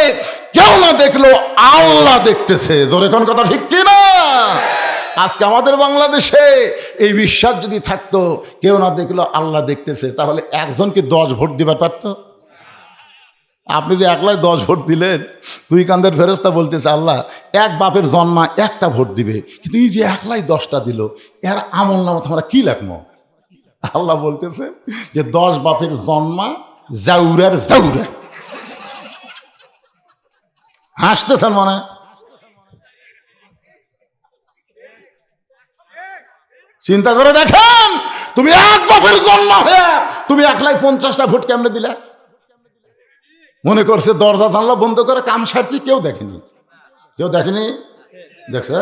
কেউ না দেখলো আল্লাহ দেখতেছে। জোরে কোন কথা ঠিক কি না? আজকে আমাদের বাংলাদেশে এই বিশ্বাস যদি থাকতো কেউ না দেখলো আল্লাহ দেখতেছে, তাহলে একজনকে 10 ভোট দিবার পারত? আপনি যে একলাই 10 ভোট দিলেন, 2 কান্দের ফেরেশতা বলতেছে আল্লাহ এক বাপের জন্মা একটা ভোট দিবে, কিন্তু এই যে একলাই 10টা দিল, এর আমল নামা তোমরা কি লেখমো? আল্লাহ বলতেছে যে 10 বাপের জন্মা জাউরের জাউরে। হাসতেছেন মনে? চিন্তা করে দেখেন, তুমি এক বাপের জন্ম হয়ে তুমি একলাই 50টা ভোট কেমনে দিলে? মনে করছে দরজা জানলা বন্ধ করে কাম সারছি, কেউ দেখেনি, কেউ দেখেনি। দেখছে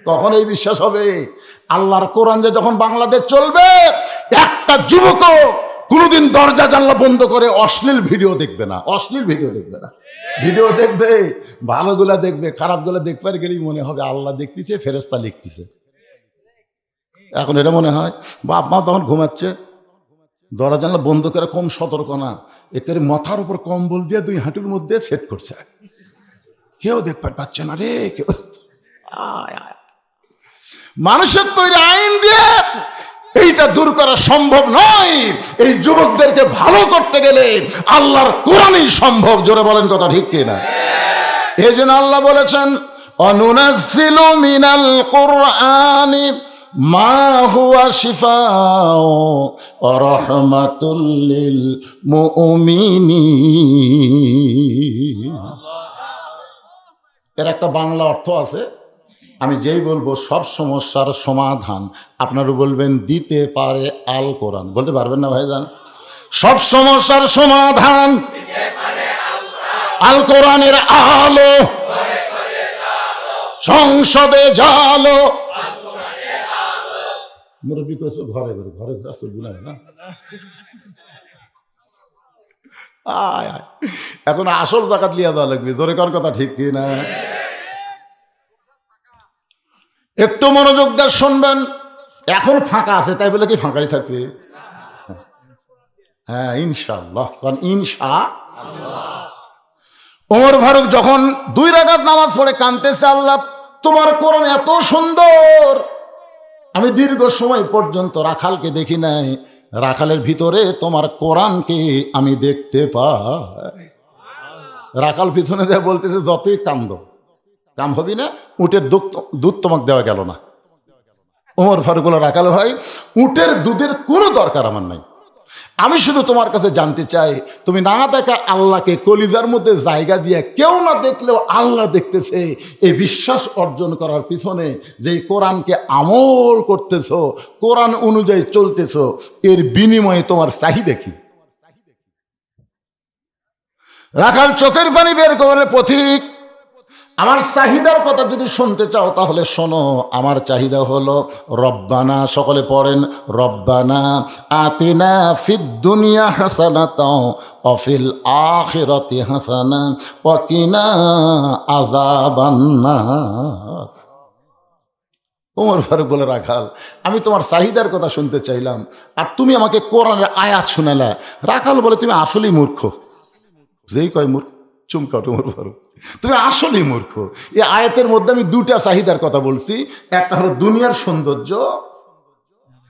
কখন এই বিশ্বাস হবে? আল্লাহর কোরআন যে যখন বাংলাদেশ চলবে, একটা যুবক কোনোদিন দরজা জানলা বন্ধ করে অশ্লীল ভিডিও দেখবে না, অশ্লীল ভিডিও দেখবে না। ভিডিও দেখবে, ভালোগুলা দেখবে, খারাপগুলা দেখবে গেলেই মনে হবে আল্লাহ দেখতেছে, ফেরেশতা লিখতেছে। এখন এটা মনে হয় বাপ মা তখন ঘুমাচ্ছে, দরজা জানলা বন্ধ করে কম সতর্ক না, একেবারে মাথার উপর কম্বল দিয়ে 2 হাঁটুর মধ্যে সেট করছে, কেউ দেখতে পাচ্ছে না রে কেউ। মানুষের তৈরি আইন দিয়ে এইটা দূর করা সম্ভব নয়। এই যুবকদেরকে ভালো করতে গেলে আল্লাহর কোরআনই সম্ভব। জোরে বলেন কথা ঠিক কিনা? এই জন্য আল্লাহ বলেছেন অনুনাজ্জিলু মিনাল কুরআনি মা হুয়া শিফাউ ওয়া রাহমাতুল লিল মুমিনিন। এর একটা বাংলা অর্থ আছে, আমি যেই বলবো সব সমস্যার সমাধান আপনারও বলবেন দিতে পারে আল কোরআন। বলতে পারবেন না ভাইজান? সব সমস্যার সমাধান আল কোরআনের আলো, সংসদে জালো। মুরব্বী কইছো ঘরে ঘরে ঘরে ঘরে আসল গুনাহ না। এখন আসল জাকাত লিয়া দেওয়া লাগবে। জোরে কর কথা ঠিক কি না? একটু মনোযোগ দিয়ে শুনবেন। এখন ফাঁকা আছে তাই বলে কি ফাঁকাই থাকবে? হ্যাঁ ইনশাআল্লাহ, কারণ ইনশাআল্লাহ। ওমর ফারুক যখন 2 রাকাত নামাজ পড়ে কাঁদতেছে, আল্লাহ তোমার কোরআন এত সুন্দর, আমি দীর্ঘ সময় পর্যন্ত রাখালকে দেখি নাই, রাখালের ভিতরে তোমার কোরআনকে আমি দেখতে পাই। রাখাল পিছনে দেয়া বলতেছে যতই কান্দ কাম হবি না, উটের দুধ তোমাকে দেওয়া গেল না। ওমর ফারুক বলে রাখাল ভাই, উটের দুধের কোনো দরকার আমার নাই, আমি শুধু তোমার কাছে জানতে চাই তুমি না দেখা আল্লাহকে কলিজার মধ্যে জায়গা দিয়ে কেউ না দেখলেও আল্লাহ দেখতেছে, এই বিশ্বাস অর্জন করার পিছনে যে কোরআনকে আমল করতেছো, কোরআন অনুযায়ী চলতেছো, এর বিনিময়ে তোমার চাহিদা কি? রাখাল চোখের পানি বের করে পথিক, আমার চাহিদার কথা যদি শুনতে চাও তাহলে শোনো। আমার চাহিদা হলো রব্বানা, সকলে পড়েন রব্বানা আতিনা ফিদ দুনিয়া হাসানাতাও ওয়া ফিল আখিরাতি হাসানা ওয়া কিনা আযাবান্নার। ওমর ফারুক বলে রাখাল আমি তোমার চাহিদার কথা শুনতে চাইলাম আর তুমি আমাকে কোরআনের আয়াত শোনালে। রাখাল বলে তুমি আসলেই মূর্খ। যেই কয় মূর্খ চুমকাট ওমর ফারুক, তুমি আসলেই মূর্খ। এই আয়াতের মধ্যে আমি 2টা চাহিদার কথা বলছি, একটা হলো দুনিয়ার সৌন্দর্য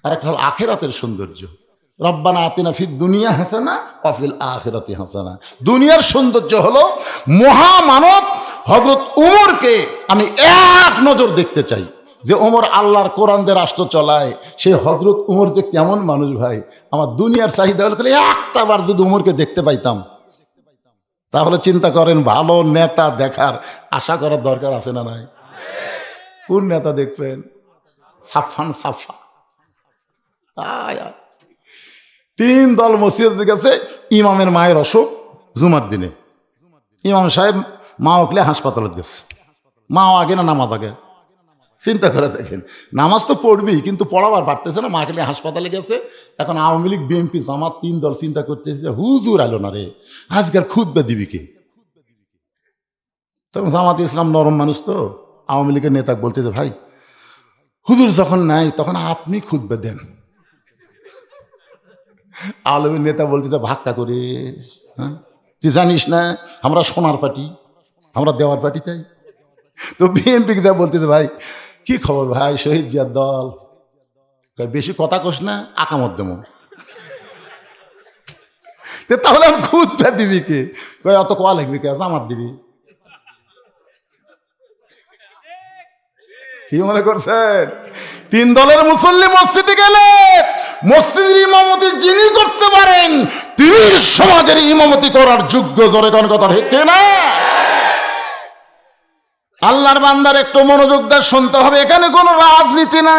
আর একটা হলো আখিরাতের সৌন্দর্য। রব্বানা আতিনা ফিদ দুনিয়া হাসানা ওয়া ফিল আখিরাতি হাসানা। দুনিয়ার সৌন্দর্য হলো মহামানব হযরত উমরকে আমি এক নজর দেখতে চাই, যে ওমর আল্লাহর কোরআন দিয়ে রাষ্ট্র চলায়, সেই হযরত উমর যে কেমন মানুষ ভাই। আমার দুনিয়ার চাহিদা হলো তাহলে একটা বার যদি উমরকে দেখতে পাইতাম। তাহলে চিন্তা করেন, ভালো নেতা দেখার আশা করার দরকার আছে না নাই? কোন নেতা দেখবেন? সাফান সাফা 3 দল মসজিদে গেছে, ইমামের মায়ের অসুখ জুমার দিনে, ইমাম সাহেব মা উঠলে হাসপাতালে গেছে। মাও আগে না নামাজ আগে? চিন্তা করে দেখেন, নামাজ তো পড়বি কিন্তু পড়াবার পারতেছে না, মাকে নিয়ে হাসপাতালে গেছে। এখন আওয়ামী লীগ বিএনপি জামাত 3 দল চিন্তা করতেছে হুজুর আলো না রে, আজকের খুতবা দিবি কে? তখন জামাত ইসলাম নরম মানুষ তো, আওয়ামী লীগের নেতা বলতেছে ভাই হুজুর যখন নাই তখন আপনি খুতবা দেন। আওয়ামী নেতা বলতেছে ভাক্কা করে, হ্যাঁ তুই জানিস না আমরা সোনার পার্টি, আমরা দেওয়ার পার্টি। তাই তো বিএনপি যা বলতেছে ভাই কি খবর ভাই, শহীদ জিয়ার দল, বেশি কথা কোস না আকামত দেমন। তাহলে আমি খুঁজতে দিবি কে? অত কোয়া লাগবি কে? আমার দিবি। কি মনে করছেন? তিন দলের মুসল্লি মসজিদে গেলে মসজিদের ইমামতি যিনি করতে পারেন তিনি সমাজের ইমামতি করার যোগ্য। জোরে কোন কথা ঠিক না? আল্লাহর বান্দার একটু মনোযোগ দিয়ে শুনতে হবে। এখানে কোনো রাজনীতি না,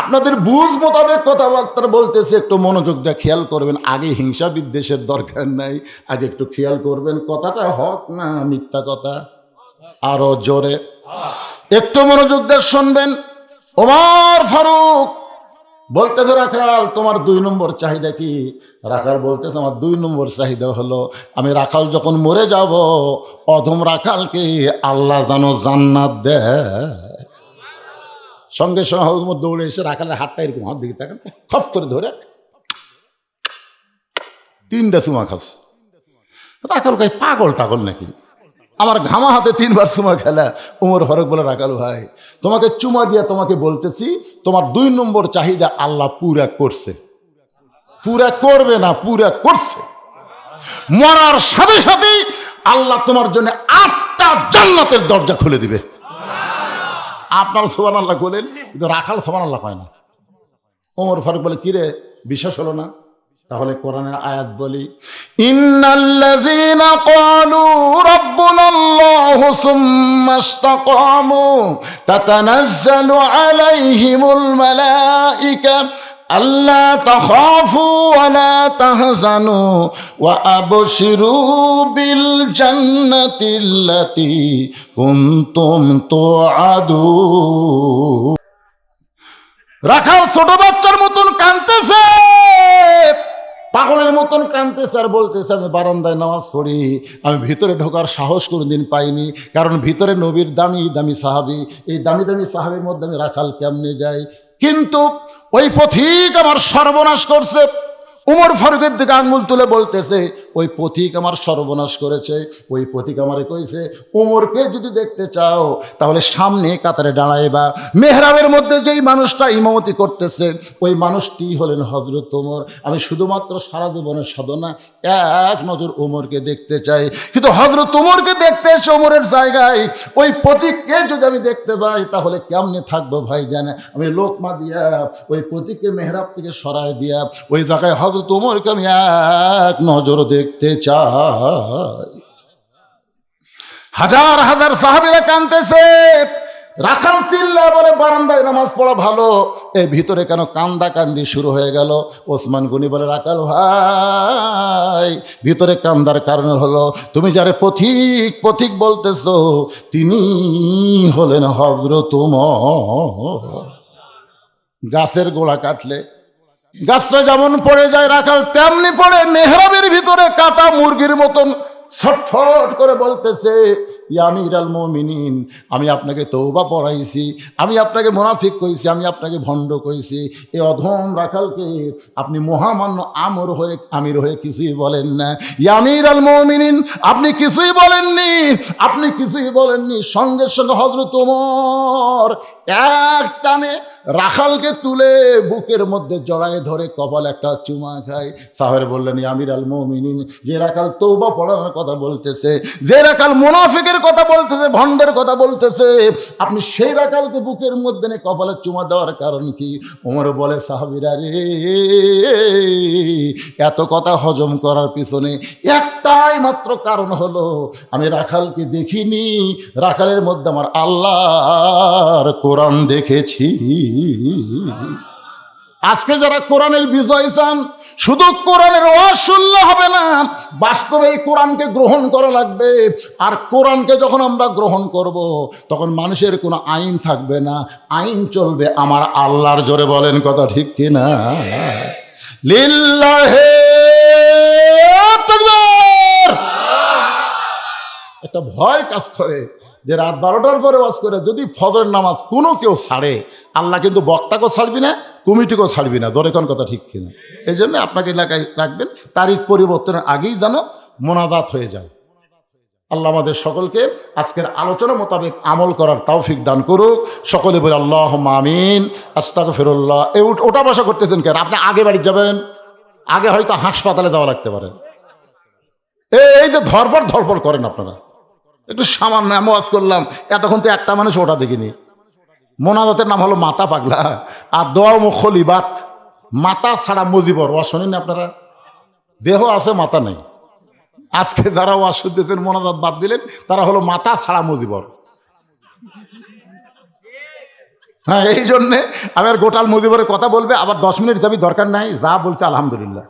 আপনাদের বুঝ মোতাবেক কথাবার্তা বলতেছে, একটু মনোযোগ দিয়ে খেয়াল করবেন। আগে হিংসা বিদ্বেষের দরকার নাই, আগে একটু খেয়াল করবেন কথাটা হক না মিথ্যা কথা। আরো জোরে একটু মনোযোগ দিয়ে শুনবেন। ওমর ফারুক বলতেছে, রাখাল তোমার 2 নম্বর চাহিদা কি? রাখাল বলতেছে, আমার 2 নম্বর চাহিদা হলো আমি রাখাল যখন মরে যাব অধম রাখালকে আল্লাহ যেন জান্নাত দেয়। সঙ্গে সঙ্গে দৌড়ে এসে রাখালের হাতটা এরকম হাত দিকে তাকান, খপ করে ধরে 3টা চুমা খাস। রাখাল কয় পাগল টাগল নাকি? আমার ঘামা হাতে 3বার চুমা খেলা। ওমর ফারুক বলে, রাখাল ভাই তোমাকে চুমা দিয়া তোমাকে বলতেছি তোমার 2 নম্বর চাহিদা আল্লাহ পুরা করছে। পুরা করবে না, পুরা করছে। মরার সাথে সাথে আল্লাহ তোমার জন্য 8টা জান্নাতের দরজা খুলে দিবে। আপনার সুবহানাল্লাহ বলেন, কিন্তু রাখাল সুবহানাল্লাহ কয় না। ওমর ফারুক বলে, কিরে বিশ্বাস হলো না? তাহলে কোরআনের আয়াত বলি, ইন্নাল্লাযীনা ক্বালু রাব্বুনাল্লাহু সুম্মা ইসতাকামু তাতানাজ্জালু আলাইহিমুল মালায়েকা আল্লা তাখাফু ওয়া লা তাহজানু ওয়া আবশিরু বিল জান্নাতিল্লাতী কুনতুম তুআদুন। রাখাল ছোট বাচ্চার মতন কাঁদতেছে, পাগলের মতন কাঁদতেছে আর বলতেছে, আমি বারান্দায় নামাজ পড়ি, আমি ভিতরে ঢোকার সাহস কোনোদিন পাইনি, কারণ ভিতরে নবীর দামি দামি সাহাবী, এই দামি দামি সাহাবীর মধ্যে আমি রাখাল কেমনে যাই? কিন্তু ওই পথিক আমার সর্বনাশ করছে। উমর ফারুকের দিকে আঙ্গুল তুলে বলতেছে, ওই পথিক আমার সর্বনাশ করেছে। ওই পথিক আমারে কইছে, উমরকে যদি দেখতে চাও তাহলে সামনে কাতারে দাঁড়াইবা। মেহরাবের মধ্যে যেই মানুষটা ইমামতি করতেছে ওই মানুষটি হলেন হযরত উমর। আমি শুধুমাত্র সারা জীবনের সাধনা এক নজর উমরকে দেখতে চাই, কিন্তু হযরত উমরকে দেখতে এসে উমরের জায়গায় ওই পথিককে যদি আমি দেখতে পাই তাহলে কেমনে থাকবো ভাই জানে? আমি লোকমা দিয়া ওই পথিককে মেহরাব থেকে সরায় দিয়া ওই জায়গায় হযরত উমরকে আমি এক নজর দেখতে চাই। হাজার হাজার সাহাবীরা কাঁদতেছে। রাখাল চিল্লা বলে, বারান্দায় নামাজ পড়া ভালো, এই ভিতরে কেন কান্দা কান্দি শুরু হয়ে গেল? ওসমান গনি বলে, রাখাল ভাই ভিতরে কান্দার কারণ হলো তুমি যারে পথিক পথিক বলতেছো তিনি হলেন হযরত উমর। গাছের গোড়া কাটলে গাছটা যেমন পড়ে যায় রাখাল তেমনি পড়ে মেহরাবের ভিতরে কাটা মুরগির মতন ছটফট করে বলতেছে, ইয়া আমিরাল মুমিনিন, আমি আপনাকে তওবা পড়াইছি, আমি আপনাকে মুনাফিক কইছি, আমি আপনাকে ভণ্ড কইছি। এই অধম রাখালকে আপনি মহামান্য আমির হয়ে কিছুই বলেন না। ইয়া আমিরাল মুমিনিন, আপনি কিছুই বলেননি, আপনি কিছুই বলেননি। সঙ্গে সঙ্গে হযরত ওমর এক টানে রাখালকে তুলে বুকের মধ্যে জড়ায় ধরে কপাল একটা চুমা খায়। সাহাবারা বললেন, ইয়া আমিরাল মুমিনিন, যে রাখাল তওবা পড়ানোর কথা বলতেছে, যে রাখাল মুনাফিকের কথা বলতেছে, ভণ্ডের কথা বলতেছে, আপনি সেই রাখালকে বুকের মধ্যে নিয়ে কপালে চুমা দেওয়ার কারণ কি? ওমর বলে, সাহাবীরা রে, এত কথা হজম করার পিছনে একটাই মাত্র কারণ হলো আমি রাখালকে দেখিনি, রাখালের মধ্যে আমার আল্লাহর কোরআন দেখেছি। আজকে যারা কোরআনের বিজয় চান শুধু কোরআনের ওয়াজ শুনলে হবে না, বাস্তবে এই কোরআনকে গ্রহণ করা লাগবে। আর কোরআনকে যখন আমরা গ্রহণ করব তখন মানুষের কোনো আইন থাকবে না, আইন চলবে আমার আল্লাহর। জোরে বলেন কথা ঠিক কিনা? লিল্লাহে তাকবীর। একটা ভয় কাজ করে যে রাত 12টার পরে ওয়াজ করে যদি ফজরের নামাজ কোনো কেউ ছাড়ে, আল্লাহ কিন্তু বক্তাকেও ছাড়বি না, কমিটিকেও ছাড়বি না। জোরে কোন কথা ঠিক কিনা? এই জন্য আপনাকে এলাকায় রাখবেন, তারিখ পরিবর্তনের আগেই যেন মোনাজাত হয়ে যায়। আল্লাহ আমাদের সকলকে আজকের আলোচনা মোতাবেক আমল করার তৌফিক দান করুক। সকলে বলে আল্লাহুম্মা আমিন। আস্তাগফিরুল্লাহ। ওটা বসা করতেছেন কেন? আপনি আগে বাড়ি যাবেন, আগে হয়তো হাসপাতালে যাওয়া লাগতে পারে। এই যে ধরপড় করেন আপনারা, একটু সামান্য আওয়াজ করলাম, এতক্ষণ তো একটা মানুষ ওটা দেখিনি। মোনাজাতের নাম হলো মাথা পাগলা, আর দোয়া মুখলিবাত, মাথা ছাড়া মজিবর। ওয়া শোনেন আপনারা, দেহ আছে মাথা নেই। আজকে যারা ওয়াজ শুনতেছেন মোনাজাত বাদ দিলেন, তারা হলো মাথা ছাড়া মজিবর। হ্যাঁ, এই জন্যে আমি আর গোটাল মজিবরের কথা বলবে, আবার 10 মিনিট যাবি, দরকার নাই, যা বলছে আলহামদুলিল্লাহ।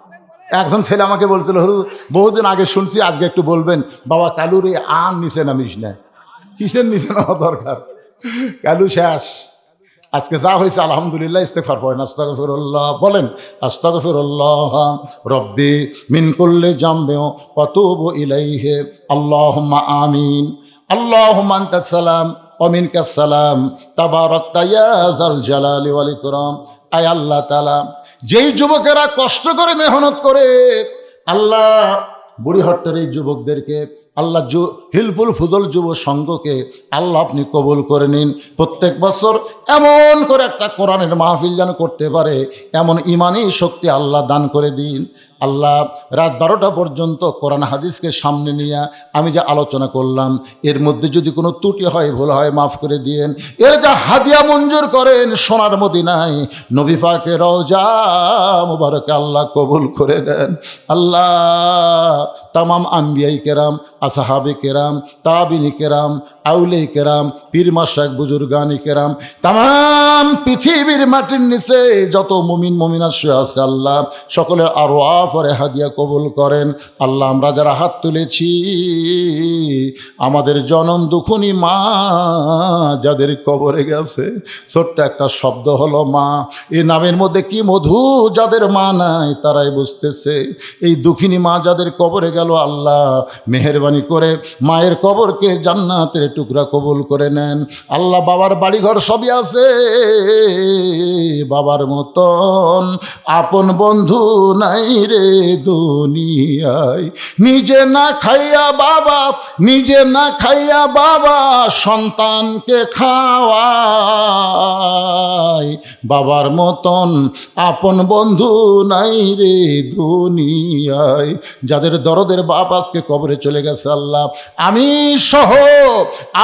একজন ছেলে আমাকে বলছিল, হুজুর বহুদিন আগে শুনছি, আজকে একটু বলবেন। বাবা কালুর এই আন নিচে নামিস না। কিসের নিচে নামা দরকার, কালু শেষ। আজকে যা হয়েছে আলহামদুলিল্লাহ, ইস্তেগফার পড়েন, আস্তাগফিরুল্লাহ বলেন, আস্তাগফিরুল্লাহ রব্বি মিন কুল্লি জামবিন ওয়া তুবু ইলাইহি, আল্লাহুম্মা আমিন। আল্লাহুম্মা আনতাস সালাম ওয়া মিনকাস সালাম, তাবারাকতা ইয়া যাল জালালি ওয়াল ইকরাম। আয় আল্লাহ তাআলা, যেই যুবকেরা কষ্ট করে মেহনত করে, আল্লাহ বুড়িহট্টের এই যুবকদেরকে, আল্লাহ হিলফুল ফুজল যুব সংঘকে আল্লাহ আপনি কবুল করে নিন। প্রত্যেক বছর এমন করে একটা কোরআনের মাহফিল যেন করতে পারে, এমন ইমানি শক্তি আল্লাহ দান করে দিন। আল্লাহ রাত 12টা পর্যন্ত কোরআন হাদিসকে সামনে নিয়ে আমি যে আলোচনা করলাম, এর মধ্যে যদি কোনো ত্রুটি হয়, ভুল হয়, মাফ করে দিয়েন। এর যা হাদিয়া মঞ্জুর করেন সোনার মদিনায় নবী পাকের রওজা মুবারকে আল্লাহ কবুল করে নেন। আল্লাহ তামাম আম্বিয়াই কেরাম, আসহাবে কেরাম, তাবিনী কেরাম, আউলে কেরাম, পীর মাশায়েখ বুজুর্গানি কেরাম, তামাম পৃথিবীর মাটির নিচে যত মুমিন মুমিনাত শুয়ে আছে, আল্লাহ সকলের আরওয়াহ পরে হাদিয়া কবুল করেন। আল্লাহ আমরা যারা হাত তুলেছি, আমাদের জনম দুখুনি মা যাদের কবরে গেছে, ছোট্ট একটা শব্দ হলো মা। এই নামের মধ্যে কি মধু, যাদের মা নাই তারাই বুঝতেছে। এই দুঃখিনী মা যাদের কবরে গেল, আল্লাহ মেহেরবানি করে মায়ের কবরকে জান্নাতের টুকরা কবুল করে নেন। আল্লাহ বাবার বাড়িঘর সবই আছে, বাবার মতন আপন বন্ধু নাই রে দুনিয়ায়। নিজে না খাইয়া বাবা সন্তানকে খাওয়ায়, বাবার মতন আপন বন্ধু নাই রে দুনিয়ায়। যাদের দরদের বাপ আজকে কবরে চলে গেছে, আল্লাহ আমি সহ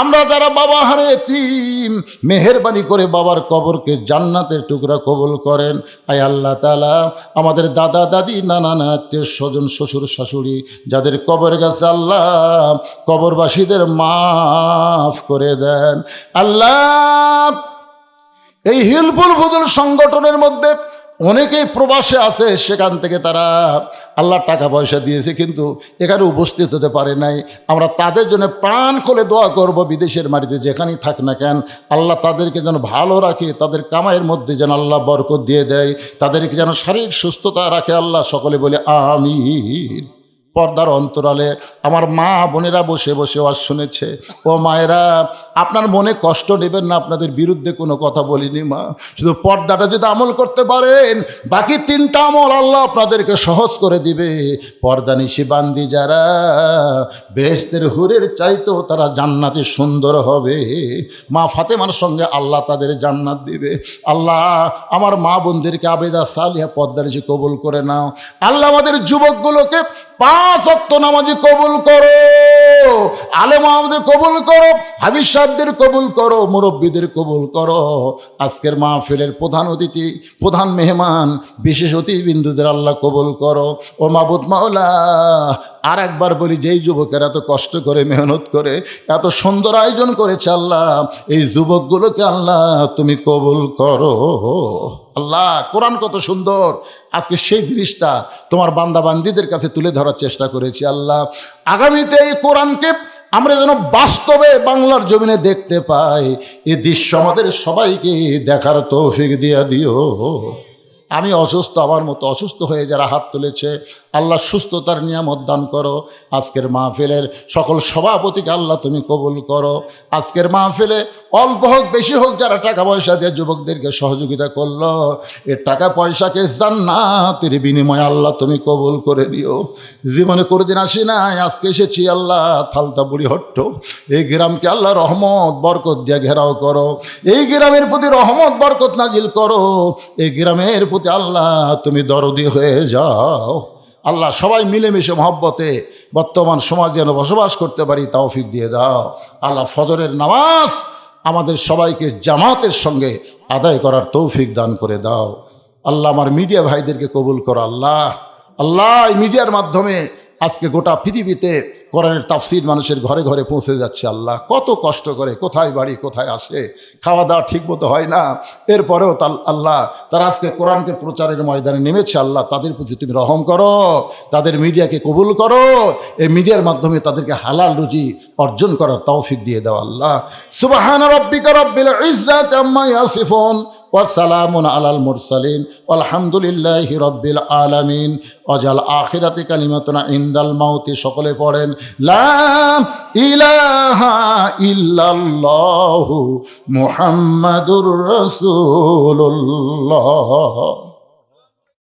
আমরা যারা বাবা হারে এতিম, মেহেরবানি করে বাবার কবরকে জান্নাতের টুকরা কবুল করেন। আয় আল্লাহ তাআলা আমাদের দাদা দাদি, নানা আত্মীয় স্বজন, শ্বশুর শাশুড়ি যাদের কবরে গেছে, আল্লাহ কবরবাসীদের মাফ করে দেন। আল্লাহ এই হিলফুল ফুজুল সংগঠনের মধ্যে অনেকেই প্রবাসে আছে, সেখান থেকে তারা আল্লাহ টাকা পয়সা দিয়েছে, কিন্তু এখানে উপস্থিত হতে পারে নাই। আমরা তাদের জন্য প্রাণ খুলে দোয়া করব, বিদেশের মাটিতে যেখানেই থাক না কেন, আল্লাহ তাদেরকে যেন ভালো রাখে, তাদের কামাইয়ের মধ্যে যেন আল্লাহ বরকত দিয়ে দেয়, তাদেরকে যেন শারীরিক সুস্থতা রাখে। আল্লাহ সকলে বলে আমিন। পর্দার অন্তরালে আমার মা বোনেরা বসে বসে ওয়াজ শুনেছে। ও মায়েরা, আপনার মনে কষ্ট নেবেন না, আপনাদের বিরুদ্ধে কোনো কথা বলিনি মা। শুধু পর্দাটা যদি আমল করতে পারেন, বাকি 3টা আমল আল্লাহ আপনাদেরকে সহজ করে দিবে। পর্দা নিশি বান্দি যারা, বেহেশতের হুরের চাইতেও তারা জান্নাতে সুন্দর হবে। মা ফাতেমার সঙ্গে আল্লাহ তাদের জান্নাত দিবে। আল্লাহ আমার মা বোনদেরকে আবেদা সালিহা পর্দা নিশি কবুল করে নাও। আল্লাহ আমাদের যুবকগুলোকে 5 ওয়াক্ত নামাজি কবুল করো, আলেম আমাদের কবুল করো, হাদিস সাহেবদের কবুল করো, মুরব্বীদের কবুল করো। আজকের মাহফিলের প্রধান অতিথি, প্রধান মেহমান, বিশেষ অতিথিবৃন্দদের আল্লাহ কবুল করো। ও মাবুদ মাওলা, আর একবার বলি, যেই যুবকেরা এত কষ্ট করে মেহনত করে এত সুন্দর আয়োজন করেছে, আল্লাহ এই যুবকগুলোকে আল্লাহ তুমি কবুল করো। আল্লাহ কোরআন কত সুন্দর, আজকে সেই জিনিসটা তোমার বান্দাবান্দিদের কাছে তুলে ধরার চেষ্টা করেছি। আল্লাহ আগামীতে এই কোরআনকে আমরা যেন বাস্তবে বাংলার জমিনে দেখতে পাই, এই দৃশ্য আমাদের সবাইকে দেখার তৌফিক দিয়া দিও। আমি অসুস্থ, আমার মতো অসুস্থ হয়ে যারা হাত তুলেছে, আল্লাহ সুস্থতার নিয়ামত দান করো। আজকের মাহফিলের সকল সভাপতিকে আল্লাহ তুমি কবুল করো। আজকের মাহফিলে অল্প হোক বেশি হোক যারা টাকা পয়সা দিয়ে যুবকদেরকে সহযোগিতা করলো, এর টাকা পয়সাকে জান্নাতের বিনিময়ে আল্লাহ তুমি কবুল করে নিও। জীবনে কোনোদিন আসি নাই, আজকে এসেছি আল্লাহ থালতা বুড়িহট্ট। এই গ্রামকে আল্লাহ রহমত বরকত দিয়ে ঘেরাও করো, এই গ্রামের প্রতি রহমত বরকত নাজিল করো, এই গ্রামের প্রতি আল্লাহ তুমি দরদি হয়ে যাও। আল্লাহ সবাই মিলেমিশে মহব্বতে বর্তমান সমাজ যেন বসবাস করতে পারি তৌফিক দিয়ে দাও। আল্লাহ ফজরের নামাজ আমাদের সবাইকে জামাতের সঙ্গে আদায় করার তৌফিক দান করে দাও। আল্লাহ আমার মিডিয়া ভাইদেরকে কবুল করো। আল্লাহ আল্লাহ এই মিডিয়ার মাধ্যমে আজকে গোটা পৃথিবীতে কোরআনের তাফসীর মানুষের ঘরে ঘরে পৌঁছে যাচ্ছে। আল্লাহ কত কষ্ট করে, কোথায় বাড়ি কোথায় আসে, খাওয়া দাওয়া ঠিক মতো হয় না, এরপরেও আল্লাহ তারা আজকে কোরআনকে প্রচারের ময়দানে নেমেছে। আল্লাহ তাদের প্রতি তুমি রহম করো, তাদের মিডিয়াকে কবুল করো, এই মিডিয়ার মাধ্যমে তাদেরকে হালাল রুজি অর্জন করার তৌফিক দিয়ে দাও। আল্লাহ সুবহানা রাব্বিকা রাব্বিল ইজ্জাতি আম্মা ইয়াসিফুন ওয়াসসালামুন আলাল মুরসালিন আলহামদুলিল্লাহি রাব্বিল আলামিন ওয়াজাল আখিরাতি কালিমাতুনা ইনদাল মাউতি। সকলে পড়েন লা ইলাহা ইল্লাল্লাহু মুহাম্মাদুর রাসূলুল্লাহ।